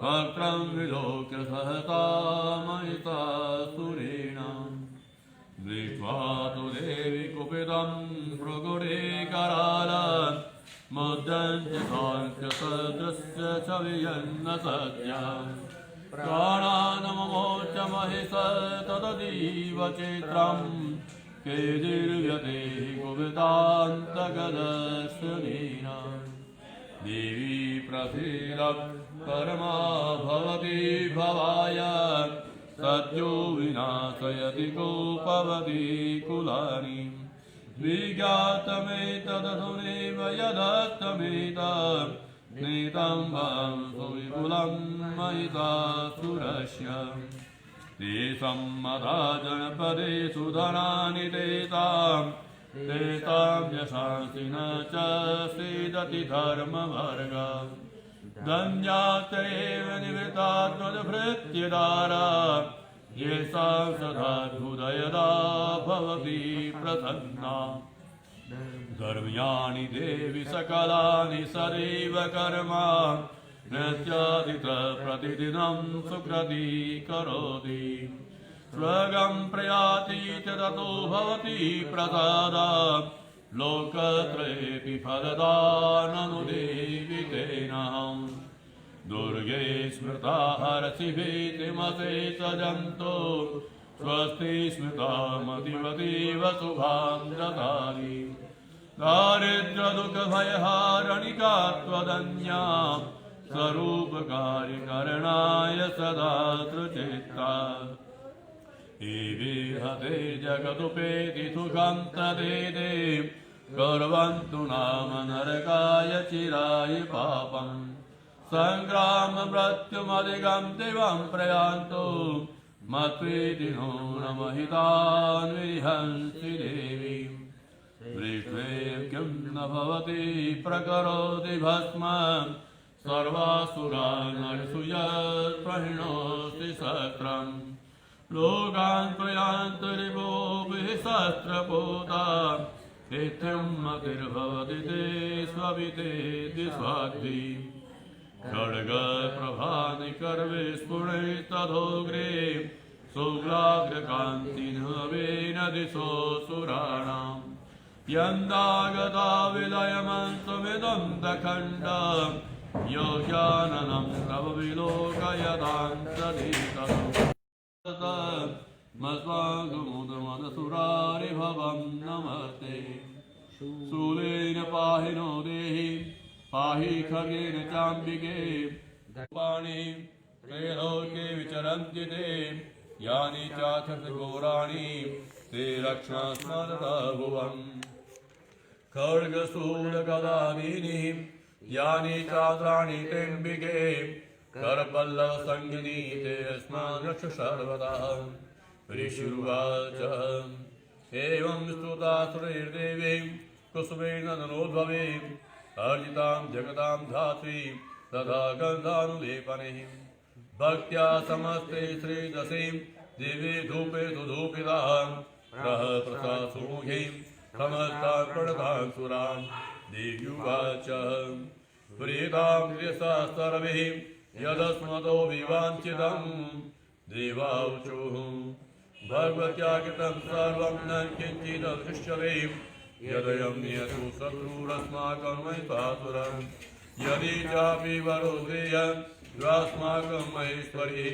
वक्त्रं विलोक्य सहतामयिता सुरेण दृष्ट्वा तु देवि कुपितं भृगुरे कराला मुद्रञ्च साङ्ख्य सदृश्य छवियन्न सत्याम् प्राणानमोच महिष तदतीव चित्रम् केदिर्यते कुवितान्तगदर्शनेन देवी प्रथिरः परमा भवति भवाय सद्यो विनाशयति कोपवती कुलानि विज्ञातमेतदधुनेव यदस्तमेतत् नीतं वांसो विपुलं महिषासुरस्य तेषां मदा जनपदेषु धनानि तेषां यशांसि न च सीदति धर्मवर्गा धन्यास्त्रेव निवृत्तात्मजभृत्यदारा येषां सदाद्भुतयदा भवति प्रसन्ना धर्म्याणि देवि सकलानि सदैव कर्मा नृत्यादित प्रतिदिनं सुकृती करोति स्वर्गं प्रयाति च ततो भवति प्रसादा लोकत्रयेऽपि फलदा ननु देवि तेन दुर्गे स्मृता हरसि भीतिमशेष जन्तो स्वस्ति स्मृता मतिवतीव शुभां ददाति दारिद्र्यदुःखभयहारणिका त्वदन्या स्वरूपकार्यकरणाय सदा त्रिचित्ता एवेहते जगदुपेति सुखं तदेदे कुर्वन्तु नाम नरकाय चिराय पापम् सङ्ग्राम मृत्युमधिगं दिवं प्रयान्तो मत्वेदिनो न महितान् विहन्ति देवी वृष्टे किं न भवति प्रकरोति भस्म सर्वासुरानर्सूयत् प्रहिणोति शस्त्रम् लोकान् प्रयान्तरिवोभिः शस्त्रपोता नित्यं मतिर्भवति ते स्ववितेति स्वाद्भिः खड्गप्रभानिकर्विस्फुटितदोग्रे शुक्लाग्रकान्तिनवेन दिशो सुराणाम् यन्दागता विलयमन्तमिदन्तखण्डं योग्याननं तव विलोकयदान्तरीतम् मस्वाङ्गमुदमदसुरारिभवं नमस्ते शूलेन पाहि नो देहि पाहि खगेन चाम्बिके पाणि त्रैलोके विचरन्ति ते यानि चाक्षस घोराणि ते रक्षास्मदता भुवम् खड्गशूलगदादीनि यानि चाद्राणि तेऽम्बिके करपल्लवसंज्ञिनी ते अस्मान् रक्ष सर्वदा ऋषिरुवाच एवं स्तुता सुरैर्देवी कुसुमेन ननोद्भवे अर्जितां जगतां धात्री तथा गन्धानुलेपनैः भक्त्या समस्ते श्रीदशीं दिवे धूपे धूपिताः प्रसासुमुखीं समस्तां प्रणतां सुरां देव्युवाच प्रीतां यशः सर्वैः यदस्मतो विवाञ्छितं देवाऊचुः भगवत्या कृतं सर्वं न किञ्चिददृश्यते यदयं नियतु शत्रुरस्माकं महिषासुरं यदि चापि वरोधेय द्वास्माकं महेश्वरी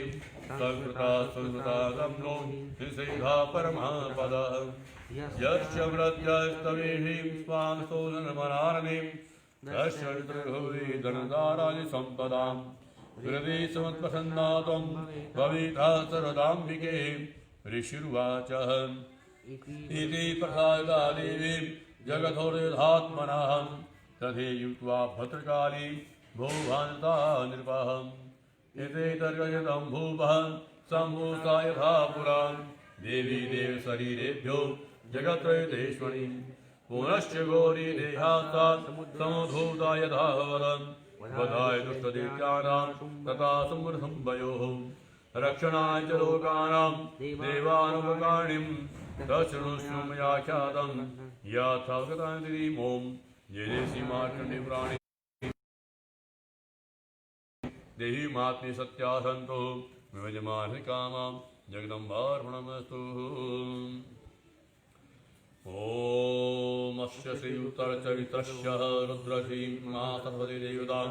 संस्कृता दम्नो निषेधा परमपदः यस्य व्रजस्तवेहिं स्वां सोदनमनारणिं तस्य वितृभुवि धनदारादि सम्पदां हृदि समत्प्रसन्नातं भविता सर्वदाम्बिके ऋषिरुवाच इति प्रसादा देवीं जगतोरेधात्मनः तथेयुक्त्वा भद्रकाली भूभान्ता नृपः एते तर्कयतं भूपः सम्भूता यथा पुरा देवी देवशरीरेभ्यो जगत्त्रयतेश्वरी पुनश्च गौरी देहास्तात् समुद्भूता यथा वदन् वधाय दुष्टदैत्यानां तथा समृद्धम्भयोः रक्षणाय च लोकानां देवानुपकारिणीं तच्छृणुष्व मया ख्यातं यथा गतान्तिरीमों येदेशी मार्कण्डेयपुराणे देहि मात्मे सत्या सन्तो विभजमानहि कामां जगदम्बार्पणमस्तु ॐ अस्य श्री उत्तरचरितस्य रुद्रश्री महासरस्वती देवता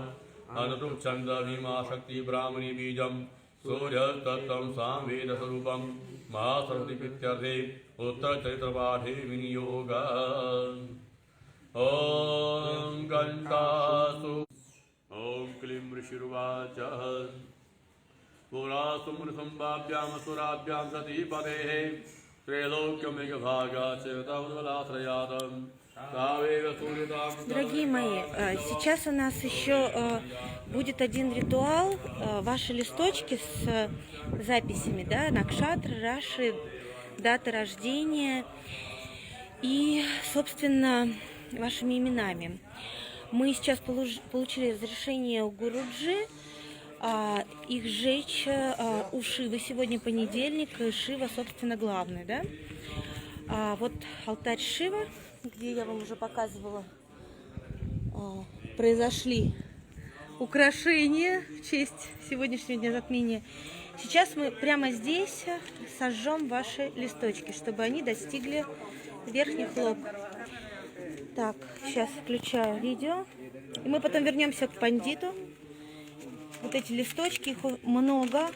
अनुरूपछन्दभीमा शक्ति ब्राह्मणी बीजं सूर्यतत्त्वं सामवेदस्वरूपं महासरस्वतीप्रीत्यर्थे उत्तरचरित्रपाठे विनियोगः ॐ घण्टासु ॐ क्लीं ऋषिरुवाच पुरा सुमृसम्भाभ्यामसुराभ्यां सतीपतेः त्रैलोक्यमेकभागा च तवद्बलाश्रयातं तावेव सूर्यतां Дорогие мои, сейчас у нас еще будет один ритуал. Ваши листочки с записями, да, Накшатра, Раши, даты рождения и, собственно, вашими именами. Мы сейчас получили разрешение у Гуруджи их сжечь у Шивы. Сегодня понедельник, и Шива, собственно, главный, да? Вот алтарь Шива, где я вам уже показывала, произошли украшения в честь сегодняшнего дня затмения. Сейчас мы прямо здесь сожжем ваши листочки, чтобы они достигли верхних лоб. Так, сейчас включаю видео. И мы потом вернемся к пандиту. Вот эти листочки, их много.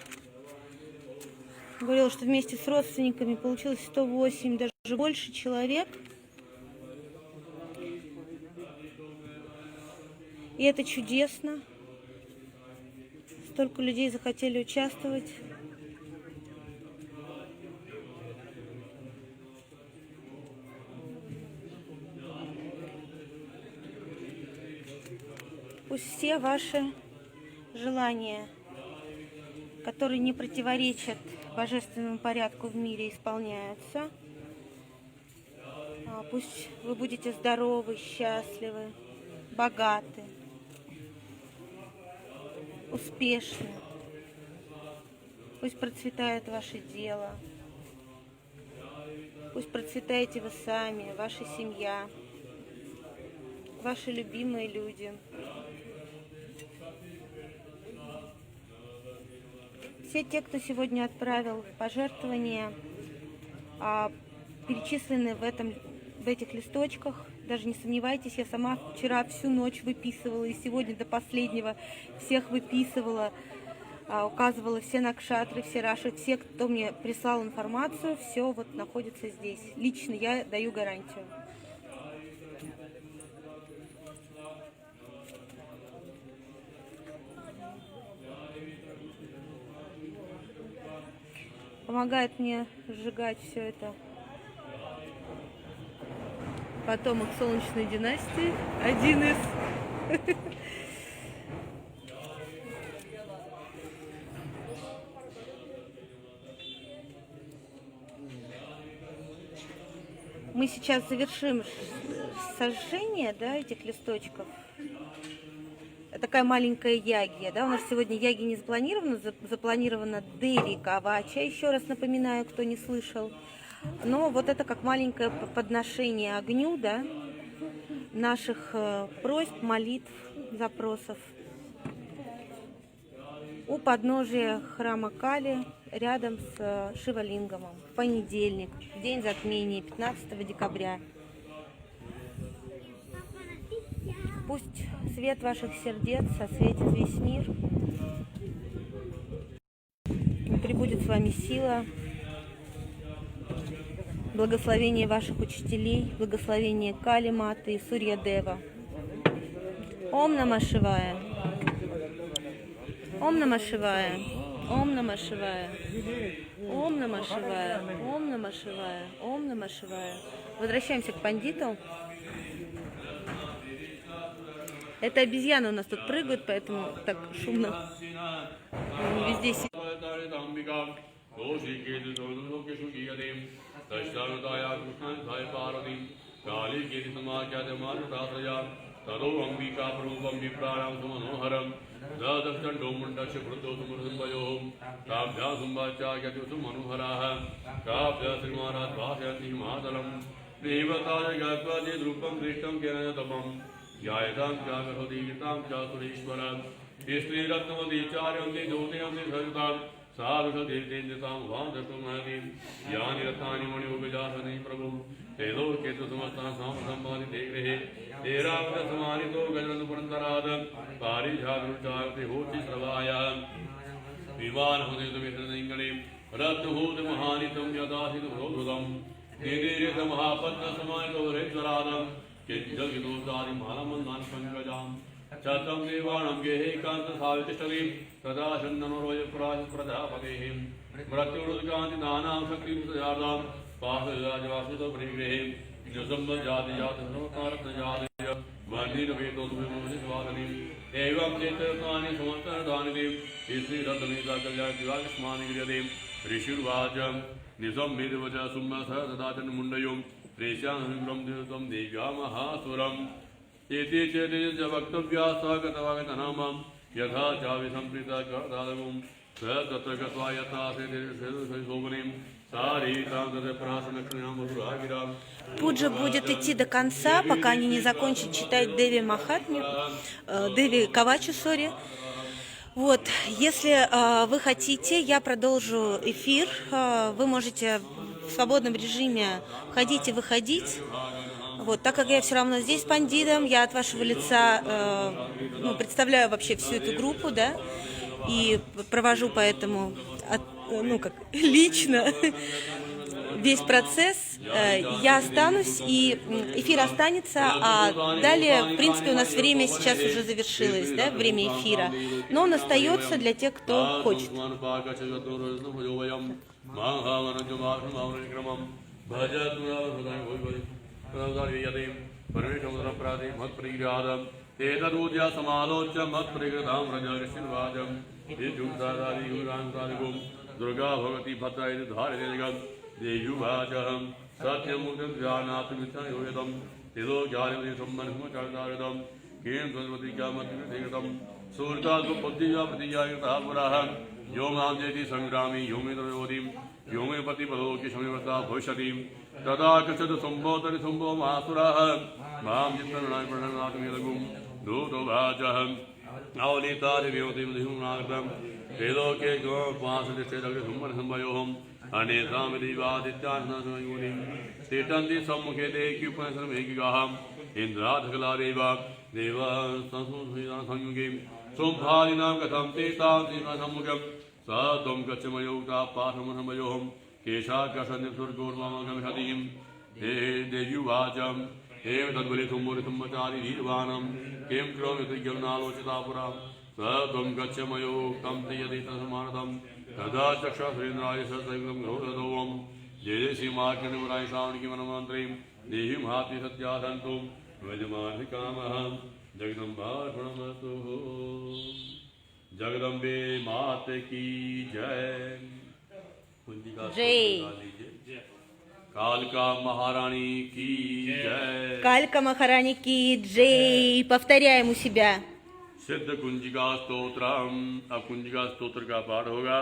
Говорила, что вместе с родственниками получилось 108, даже больше человек. И это чудесно. Столько людей захотели участвовать. Пусть все ваши желания, которые не противоречат божественному порядку в мире, исполняются. Пусть вы будете здоровы, счастливы, богаты, успешны. Пусть процветает ваше дело. Пусть процветаете вы сами, ваша семья, ваши любимые люди. Все те, кто сегодня отправил пожертвования, перечислены в этом в этих листочках. Даже не сомневайтесь, я сама вчера всю ночь выписывала и сегодня до последнего всех выписывала, указывала все накшатры, все раши, все, кто мне прислал информацию, все вот находится здесь. Лично я даю гарантию. Помогает мне сжигать все это потомок Солнечной династии, один из. Мы сейчас завершим сожжение, да, этих листочков. Такая маленькая ягия, да, у нас сегодня яги не запланировано, запланирована Деви Кавача, еще раз напоминаю, кто не слышал. Но вот это как маленькое подношение огню, да, наших просьб, молитв, запросов. У подножия храма Кали, рядом с Шивалингамом, в понедельник, день затмения, 15 декабря. Пусть свет ваших сердец осветит весь мир. Прибудет с вами сила, благословение ваших учителей, благословение Кали Маты и Сурья Дева. Ом Нама Шивая. Ом Нама Шивая. Ом Нама Шивая. Ом Нама Шивая. Ом Нама Шивая. Ом Нама Шивая. Возвращаемся к пандиту. Это обезьяны у нас тут прыгают, поэтому так шумно. Они везде сидят. Jayadam Jagahoditam Chaturiswaram Istri Ratnavati Charyanti Jyotiyanti Sarjutam Sadhusha Devdenditam Vandatum Hadim Yani Ratani Mani Ubijasani Prabhu Tedo Ketu Samastan Samasambhani Degrehe Teravata Samanito Gajandu Purantaradam Pari Jagru Chayati Hoti Sravayam Vivan Huditu Vitrangalim Ratnuhut Mahanitam Yadasitu Rodhudam Nidiri Samahapatna Samanito Reksaradam Jagidosari Malamandan Pankajam Chatam Devanam Gehe Kanta Savitishtalim Tada Shandanoya Praj Pradapatehim Mratyurudkanti Nanam Shakti Sayadam Pasajavasuta Prigrehem Jasamba Jadi Jati Sanokaratna Jadi Vandi Veto Vimosisvadanim Evam Chetakani Samantaradanidim Isri Ratamita Kalya Divakishmani Griyadim Rishurvajam Nizam Midvaja Summa Sadatan Mundayum Preshyanam Dirtam Devya Mahasuram Eti Cheti Javaktabhya Sagatavanam Yatha Javi Samprita Kardadagum Sadatakatva Yatha Sedi Sobanim Sari Tamdade Prasanakrinam Muduragiram. Пуджа будет идти до конца, пока они не закончат читать Деви Махатмю, Деви Кавачу, сори. Вот, если вы хотите, я продолжу эфир. Вы можете в свободном режиме входить и выходить. Вот, так как я все равно здесь пандитом, я от вашего лица представляю вообще всю эту группу, да, и провожу поэтому лично весь процесс. Я останусь, и эфир останется, а далее, в принципе, у нас время сейчас уже завершилось, да, время эфира, но он остается для тех, кто хочет. Durga Bhagati Bhattayati Dharidegam Deyuvajaham Satyamudam Janathamitta Yogadam Tido Gyarivadi Sammanhuma Chardaridam Kim Sadvati Kamathiridegadam Surta Supatiya Pratiyagata Puraham Yomam Jeti Sangrami Yomidrayodim Yomipati Paloki Samivata Bhushatim Tada Kachadu Sambhotari Sambho Masuraham Mam Jittanai Prananatamilagum Duto Vajaham Aulita Devyotim Dihunagam Vedo ke go paas de se lagre summan sambayoham अन्येषां देवादित्यान्नासमयोनिं तिष्ठन्ति सम्मुखे देह्युपनिषन्मेघिकाः इन्द्राधकला देवाः संयुगे सोमभादिनां कथं तेषां सम्मुखं स त्वं गच्छमयोक्ता पाठमहमयोहं केशाकर्षण्यसुर्गोर्मगमिषतीं हे देव्युवाचम् एव तद्बलितुं मुरितुम्बचारिधीर्वाणं किं करोमि त्रिज्ञनालोचिता पुरा स त्वं गच्छमयोक्तं ते यदि तस्मानतं तदा चक्षुरेन्द्राय ससैकं गौरवं जय श्रीमार्कण्डमुराय श्रावणिकिमनमन्त्रीं देहि महात्म्य सत्यादन्तुं वजमाधिकामः जगदम्बार्पणमस्तु जगदम्बे मात की जय। जय। कालका महारानी की जय। Калька Махарани ки джей. Повторяем у себя. सिद्ध कुंजिका स्तोत्रम। अब कुंजिका स्तोत्र का पाठ होगा,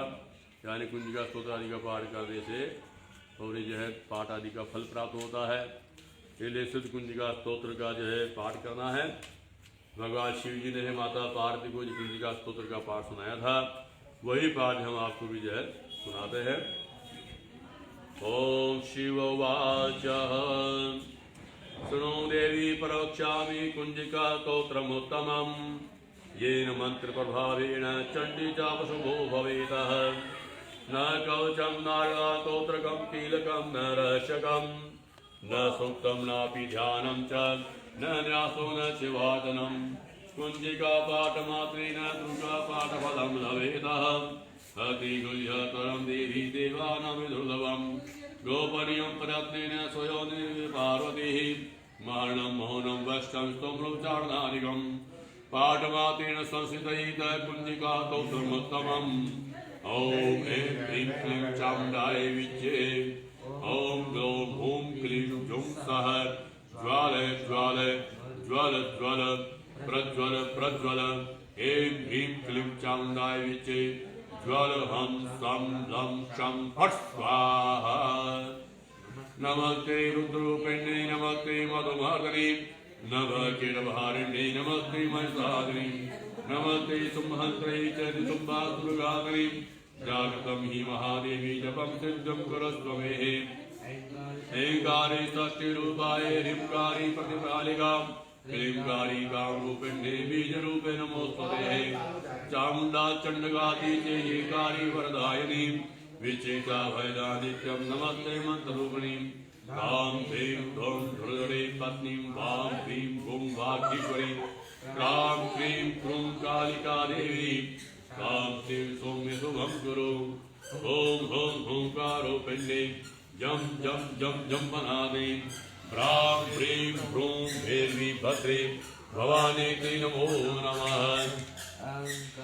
यानी कुंजिका स्तोत्र आदि का पाठ करने से और जो है पाठ आदि का फल प्राप्त होता है। इसलिए सिद्ध कुंजिका स्तोत्र का जो है पाठ करना है। भगवान शिव जी ने माता पार्वती को जो कुंजिका स्तोत्र का पाठ सुनाया था, वही पाठ हम आपको भी जो है सुनाते हैं। ओम शिववाच शृणु देवी प्रवक्ष्यामि कुंजिका स्तोत्रमुत्तमम् येन मंत्र प्रभावेण चंडी चापशुभो भवेतः न कवचं नारदास्तोत्रकं कीलकं न रहस्यकं न सूक्तं नापि ध्यानं च न न्यासो न शिवाचनं कुंजिका पाठमात्रेण दुर्गा पाठफलं लभेतः अति गुह्यतरं देवी देवानां दुर्लभं गोपनीयं प्रयत्नेन स्वयोनिर् पार्वतीः मरणं मौनं वष्टं स्तोत्रोच्चारणादिकम् पाठमात्रेण संस्थितैत कुंजिका स्तोत्रमुत्तमम् ॐ ऐं ह्रीं क्लीं चामुण्डाय विद्ये ॐ ग्लौं हूं क्लीं जुं सः ज्वाल ज्वाल ज्वल ज्वल प्रज्वल प्रज्वल ऐं ह्रीं क्लीं चामुण्डाय विद्ये ज्वल हं सं लं शं फट् स्वाहा। नमस्ते रुद्ररूपिण्यै नमस्ते मधुमर्दिनी नभकिरभारिण्यै नमस्ते महिषादिनी नमस्ते सुमहन्त्रै च निसुम्बासुरघातिनी जागृतं हि महादेवी जपं सिद्धं कुरस्व मे। ऐङ्कारी षष्टिरूपाय ह्रींकारी प्रतिपालिका क्लींकारी कामरूपिण्यै बीजरूपे नमोस्तुते। चामुण्डा चण्डगाति चेयेकारी वरदायिनी विचेता भयदादित्यं नमस्ते मन्त्ररूपिणी वां ह्रीं ह्रूं धुर्धरे पत्नीं वां ह्रीं हुं भाग्येश्वरी क्रां क्रीं क्रूं कालिका देवी कां श्रीं सौम्य शुभं कुरु। ॐ ह्रूं हुंकारो पिण्डे जं जं जं जम्बनादे ह्रां ह्रीं ह्रूं भैरवी भद्रे भवानेति नमो नमः।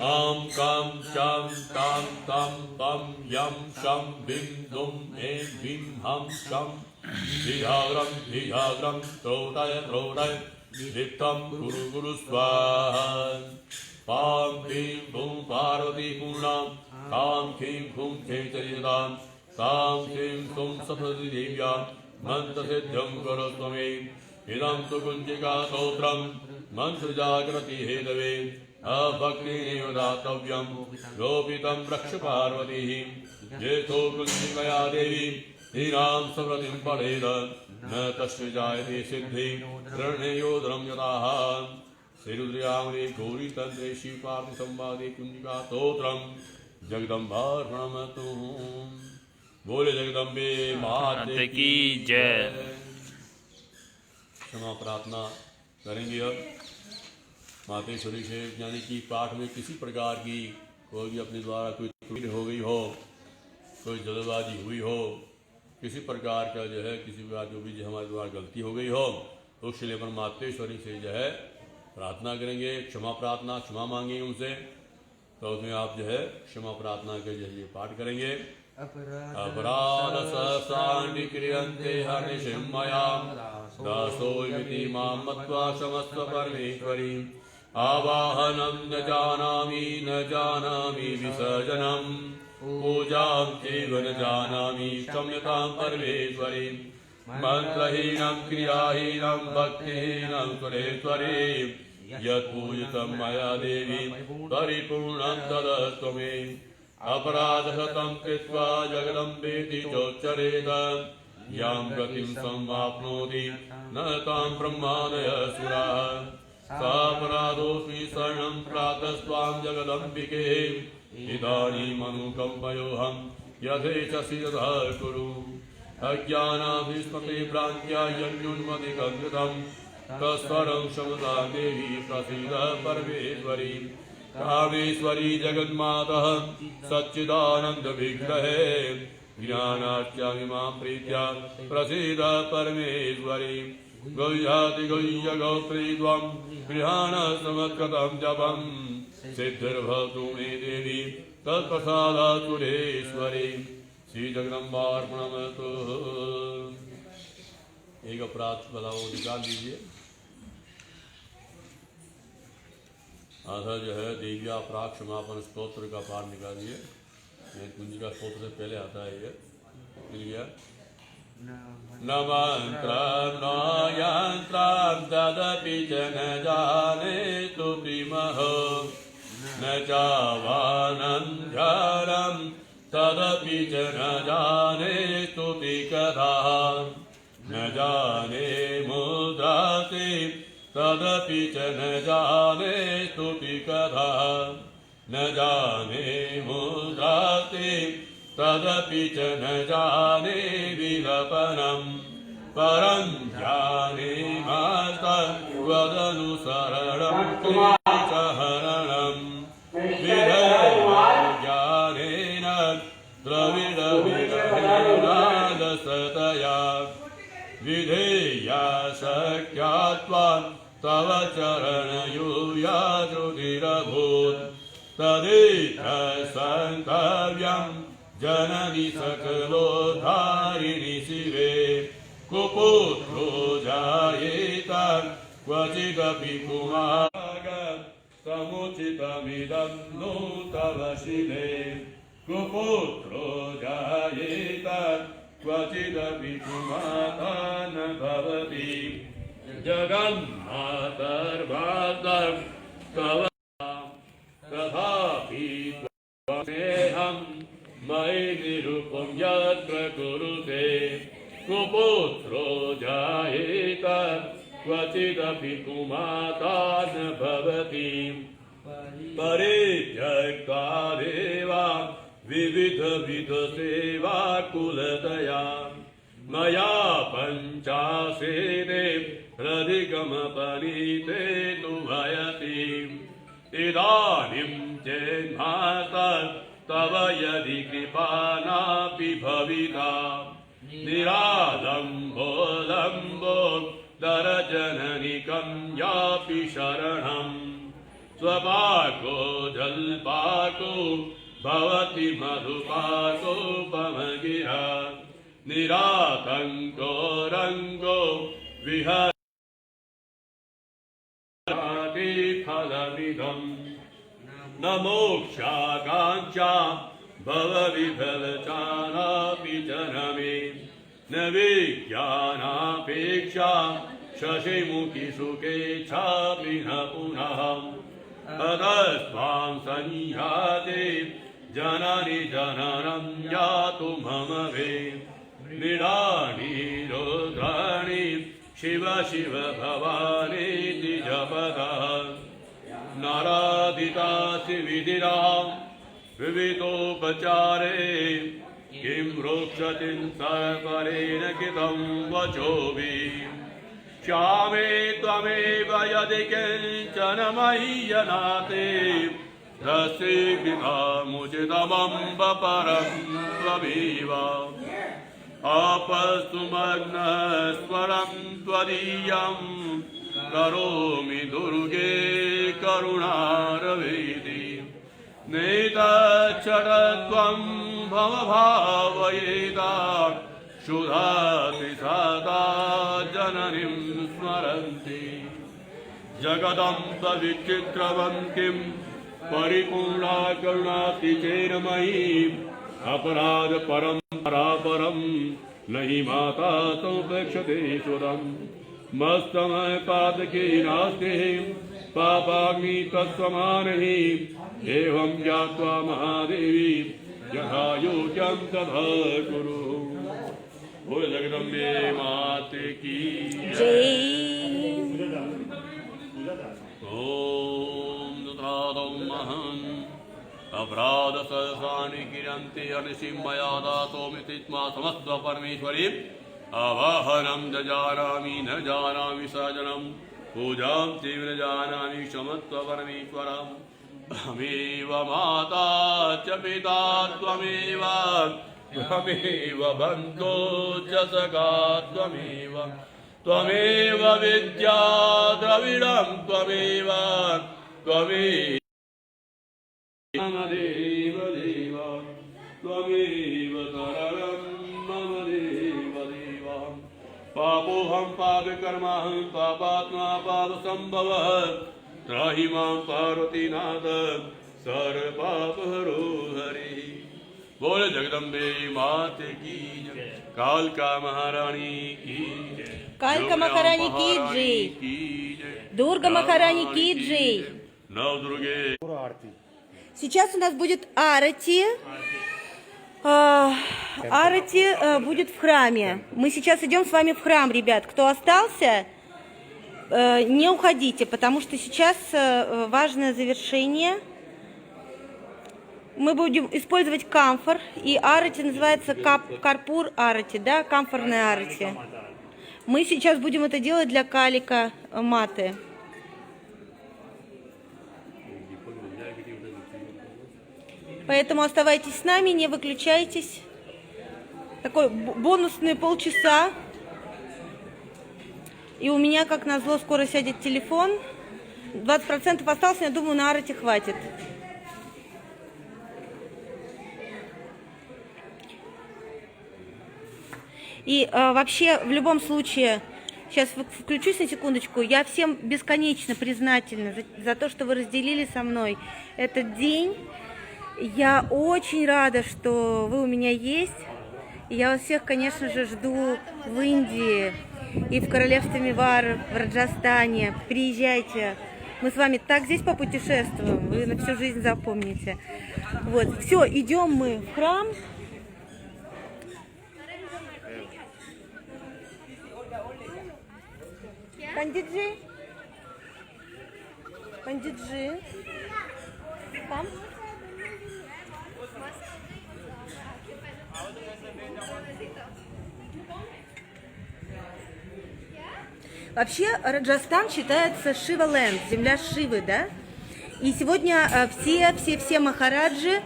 आं कां चां तां तं तं यं शं भिं दुं ऐं भिं हं शं धियाग्रं त्रोटय दीप्तं कुरु कुरु स्वाहा। पां ह्रीं हुं पार्वती पूर्णां तां ह्रीं हुं चैतन्यतां तां ह्रीं हुं सप्तशती देव्यां मन्त्रसिद्धिं कुरुस्व मे। इदं तु कुञ्जिका स्तोत्रं मन्त्रजागृति हेतवे अभक्तिरेव दातव्यं लोपितं रक्ष पार्वतीः। जेतो कुञ्जिकया देवी हीनां सुकृतिं पठेद न तस्य जायते सिद्धि शरण्योदरं यताः। श्रीरुद्रयामरे गौरीतन्त्रे शिवपार्वती संवादे कुञ्जिका स्तोत्रं जगदम्बार्पणमस्तु। बोले जगदम्बे मात की जय। क्षमा प्रार्थना करेंगे अब मातेश्वरी से, यानी कि पाठ में किसी प्रकार की कोई भी अपने द्वारा कोई त्रुटि हो गई हो, कोई जल्दबाजी हुई हो, किसी प्रकार का जो है किसी प्रकार जो भी जो हमारे द्वारा गलती हो गई हो, तो उसके लिए अपन मातेश्वरी से जो है प्रार्थना करेंगे, क्षमा प्रार्थना क्षमा मांगेंगे उनसे। तो उसमें आप जो है क्षमा प्रार्थना के जरिए पाठ करेंगे। अपराध सहस्राणि क्रियन्ते हर्निशं मया दासोऽयमिति मां मत्वा क्षमस्व परमेश्वरी। आवाहनं न जानामि विसर्जनं पूजां चैव न जानामि क्षम्यतां परमेश्वरी। मन्त्रहीनं क्रियाहीनं भक्तिहीनं सुरेश्वरी यत्पूजितं मया देवी परिपूर्णं तदस्तु मे। अपराधहतं कृत्वा जगदम्बेति चोच्चरेत यां गतिं समाप्नोति न तां ब्रह्मादयसुराः सापराधोऽस्मि शरणं प्रातस्त्वां जगदम्बिके इदानीमनुकम्पयोऽहं यथेच्छसि तथा कुरु अज्ञानाभिस्मते भ्रान्त्या यन्युन्मतिकङ्कृतं तस्वरं शमदा देवी प्रसीद परमेश्वरी कामेश्वरी जगन्मातः सच्चिदानन्दविग्रहे ज्ञानार्च्यामिमां प्रीत्या प्रसीद परमेश्वरी गौयाति गौय्य गौप्रीत्वं गृहाणसमत्कृतं जपं सिद्धिर्भवतु मे देवी तत्प्रसादात् सुरेश्वरी श्री जगदम्बार्पणमस्तु। एक अपराध बताओ निकाल लीजिए। आधा जो है देव्या अपराध क्षमापन स्तोत्र का पाठ निकालिए। ये कुंजी का स्तोत्र से पहले आता है ये। मिल गया। न मंत्रं न यन्त्रं तदपि च न जाने स्तुतिमहो न चावानन्धरं तदपि च न जाने स्तुतिकथा न जाने मुद्रासे तदपि च न जाने स्तुतिकथा न जाने मुद्रासे तदपि च न जाने विलपनं परं जाने मास्तद्वदनुसरणं क्लेशहरणं विधेयज्ञानेन द्रविडविरहिनादसतया विधेया शक्या त्वां तव चरणयूयाजुधिरभूत् तदेतत्सन्तव्यं जननि सकलोद्धारिणि शिवे कुपुत्रो जायेत क्वचिदपि कुमारः समुचितमिदं नु तव शिवे कुपुत्रो जायेत क्वचिदपि कुमाता न भवति जगन्मातर्भातं तव तथापि त्वमेहं मयि निरुपं यत्र कुरुते कुपुत्रो जायेत क्वचिदपि कुमाता न भवति परित्यक्ता देवा विविधविधसेवा कुलतया मया पञ्चाशेने हृदिगमपनीते तु भयति इदानीं चेन्माता तव यदि कृपा नापि भविता निरालम्बो लम्बो दरजननिकं यापि शरणं स्वपाको जल्पाको भवति मधुपाकोपमगिरा निरातङ्को रङ्गो विहरति फलमिदं न मोक्षाकाङ्क्षा भवविफलचानापि जनमे न विज्ञानापेक्षा शशिमुखि सुखे छापि न पुनः अतस्त्वां संयाते जननि जननं यातु मम वे मृडानि रुद्राणि शिव शिव भवानीति जपतः नारादितासि विधिरा विविधोपचारे किं रोक्षतिं सर्वरेण कृतं वचोभिः श्यामे त्वमेव यदि किञ्चन मह्यनाते रसिभिधामुचितमम्ब परं त्वमेव अपस्तुमग्नस्वरं त्वदीयं करोमि दुर्गे करुणारवेदि नेतच्छटत्वं भवभावयेता क्षुधाति सदा जननीं स्मरन्ति जगदम्ब विचित्रवन्तीं परिपूर्णा करुणाति चेन्मयी अपराध परं नहि माता समुपेक्षते सुरं मस्तमय पादके नास्ति पापाग्नि तत्समानहि एवं ज्ञात्वा महादेवी यथा योग्यं तथा कुरु। बोल जगदम्बे माते की जय। ओम दुतादं महं अपराध सहसानि किरन्ति अनिसिं मया दातोमितित्मा समस्त परमेश्वरी आवाहनं जानामि न जानामि सजनं पूजां तीव्र जानामि क्षमत्व परमेश्वरम् त्वमेव माता च पिता त्वमेव त्वमेव बन्धो च सखा त्वमेव त्वमेव विद्या द्रविडं त्वमेव त्वमेव मम देव देव त्वमेव शरणं मम देव देव। पापोऽहं पापकर्माहं पापात्मा पापसम्भवः त्राहि मां पार्वतीनाथ सर्वपापहरो हरिः। बोल जगदम्बे माते की जय। कालका महारानी की जय। कालका महारानी की जय। जय। दुर्गा महारानी की जय। नव दुर्गे। Сейчас у нас будет арати. Арати будет в храме. Мы сейчас идем с вами в храм, ребят. Кто остался, не уходите, потому что сейчас важное завершение. Мы будем использовать камфор, и арати называется карпур арати, да, камфорная арати. Мы сейчас будем это делать для калика маты. Поэтому оставайтесь с нами, не выключайтесь. Такой бонусные полчаса. И у меня, как назло, скоро сядет телефон. 20% осталось, я думаю, на арате хватит. И вообще, в любом случае, сейчас включусь на секундочку, я всем бесконечно признательна за то, что вы разделили со мной этот день. Я очень рада, что вы у меня есть. И я вас всех, конечно же, жду в Индии и в королевстве Мевар, в Раджастане. Приезжайте. Мы с вами так здесь попутешествуем, вы на всю жизнь запомните. Вот, все, идем мы в храм. Пандиджи. Пандиджи. Там. Вообще Раджастан считается Шива-ленд, земля Шивы, да? И сегодня все махараджи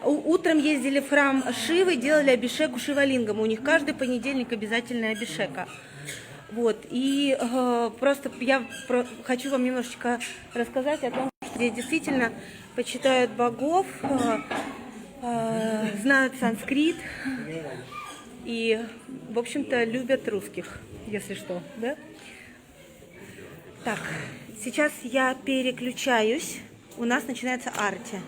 утром ездили в храм Шивы, делали абишеку Шивалингам. У них каждый понедельник обязательная абишека. Вот, и просто я хочу вам немножечко рассказать о том, что здесь действительно почитают богов, знают санскрит и, в общем-то, любят русских, если что, да? Так, сейчас я переключаюсь, у нас начинается арти.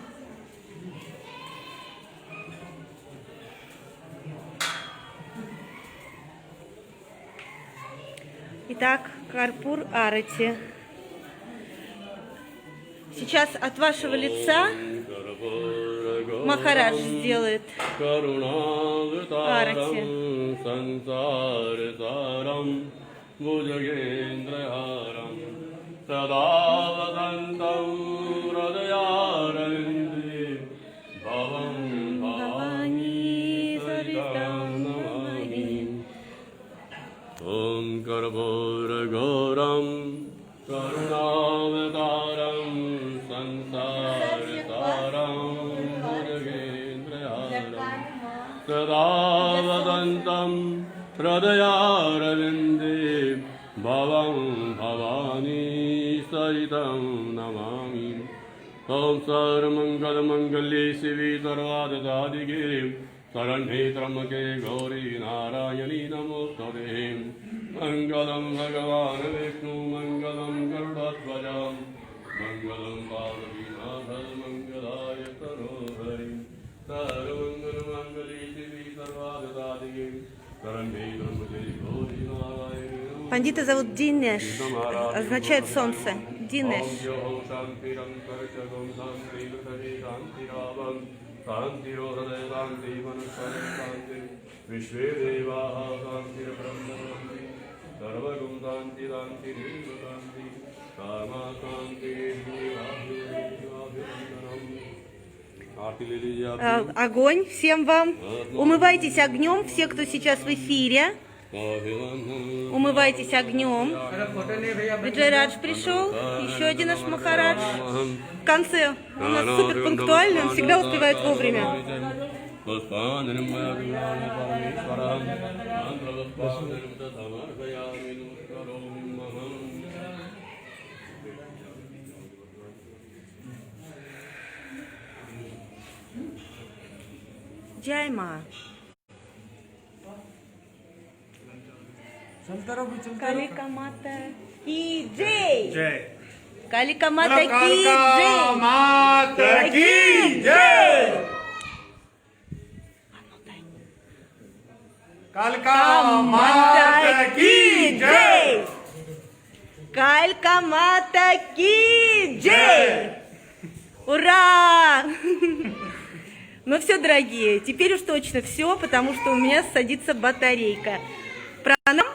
Итак, карпур арати. Сейчас от вашего лица Махарадж сделает арати. Ом Карпурагорам Карунаватарам Сансаритарам Мурагендрярам Садавадантам Радаяравинде Бхавам Бхавани Саритам Намами Ом Сарамангаламангале Сиви Сарвадададиге Sarane Tramake Gauri Narayani Namostade Mangalam Bhagavan Vishnu Mangalam Garudatvaja Mangalam Parvinathal Mangalaya Tarohari Sarvangal Mangali Sivi Sarvadadadike Sarane Tramake Gauri Narayani. Пандита зовут Динеш, означает солнце. Динеш. यावं शान्तिरोधय शान्ति मनुष्यं शान्ति विश्वे देवाः शान्तिर्ब्रह्मशान्ति सर्वगुं शान्ति शान्तिरेव शान्ति कामा शान्तिर्देवाभिवन्दनम् आरती ले लीजिए आप Огонь всем вам. Умывайтесь огнем, все, кто сейчас в эфире. Умывайтесь огнем. Виджайрадж пришел, еще один наш Махарадж. В конце у нас супер пунктуальный, он всегда успевает вовремя. Джайма. Калика Мата Ки Джей. Калика Мата Ки Джей. Мата Ки Джей. Калика Мата Ки Джей. Калька Мата Ки Джей. Ура! Ну все, дорогие, теперь уж точно все, потому что у меня садится батарейка. Пранам.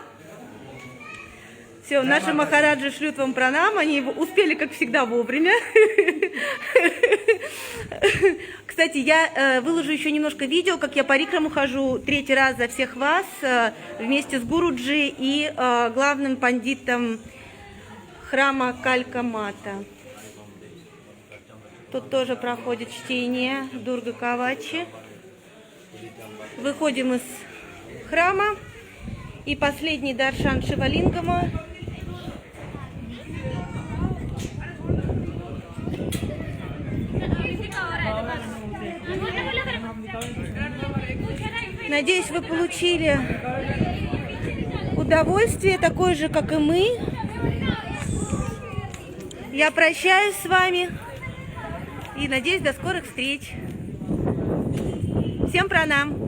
Все, наши махараджи шлют вам пранам, они успели, как всегда, вовремя. Кстати, я выложу еще немножко видео, как я по рикраму хожу 3-й раз за всех вас, вместе с Гуруджи и главным пандитом храма Калька Мата. Тут тоже проходит чтение Дурга Кавачи. Выходим из храма. И последний даршан Шивалингама. Надеюсь, вы получили удовольствие, такое же, как и мы. Я прощаюсь с вами и надеюсь, до скорых встреч. Всем пранам!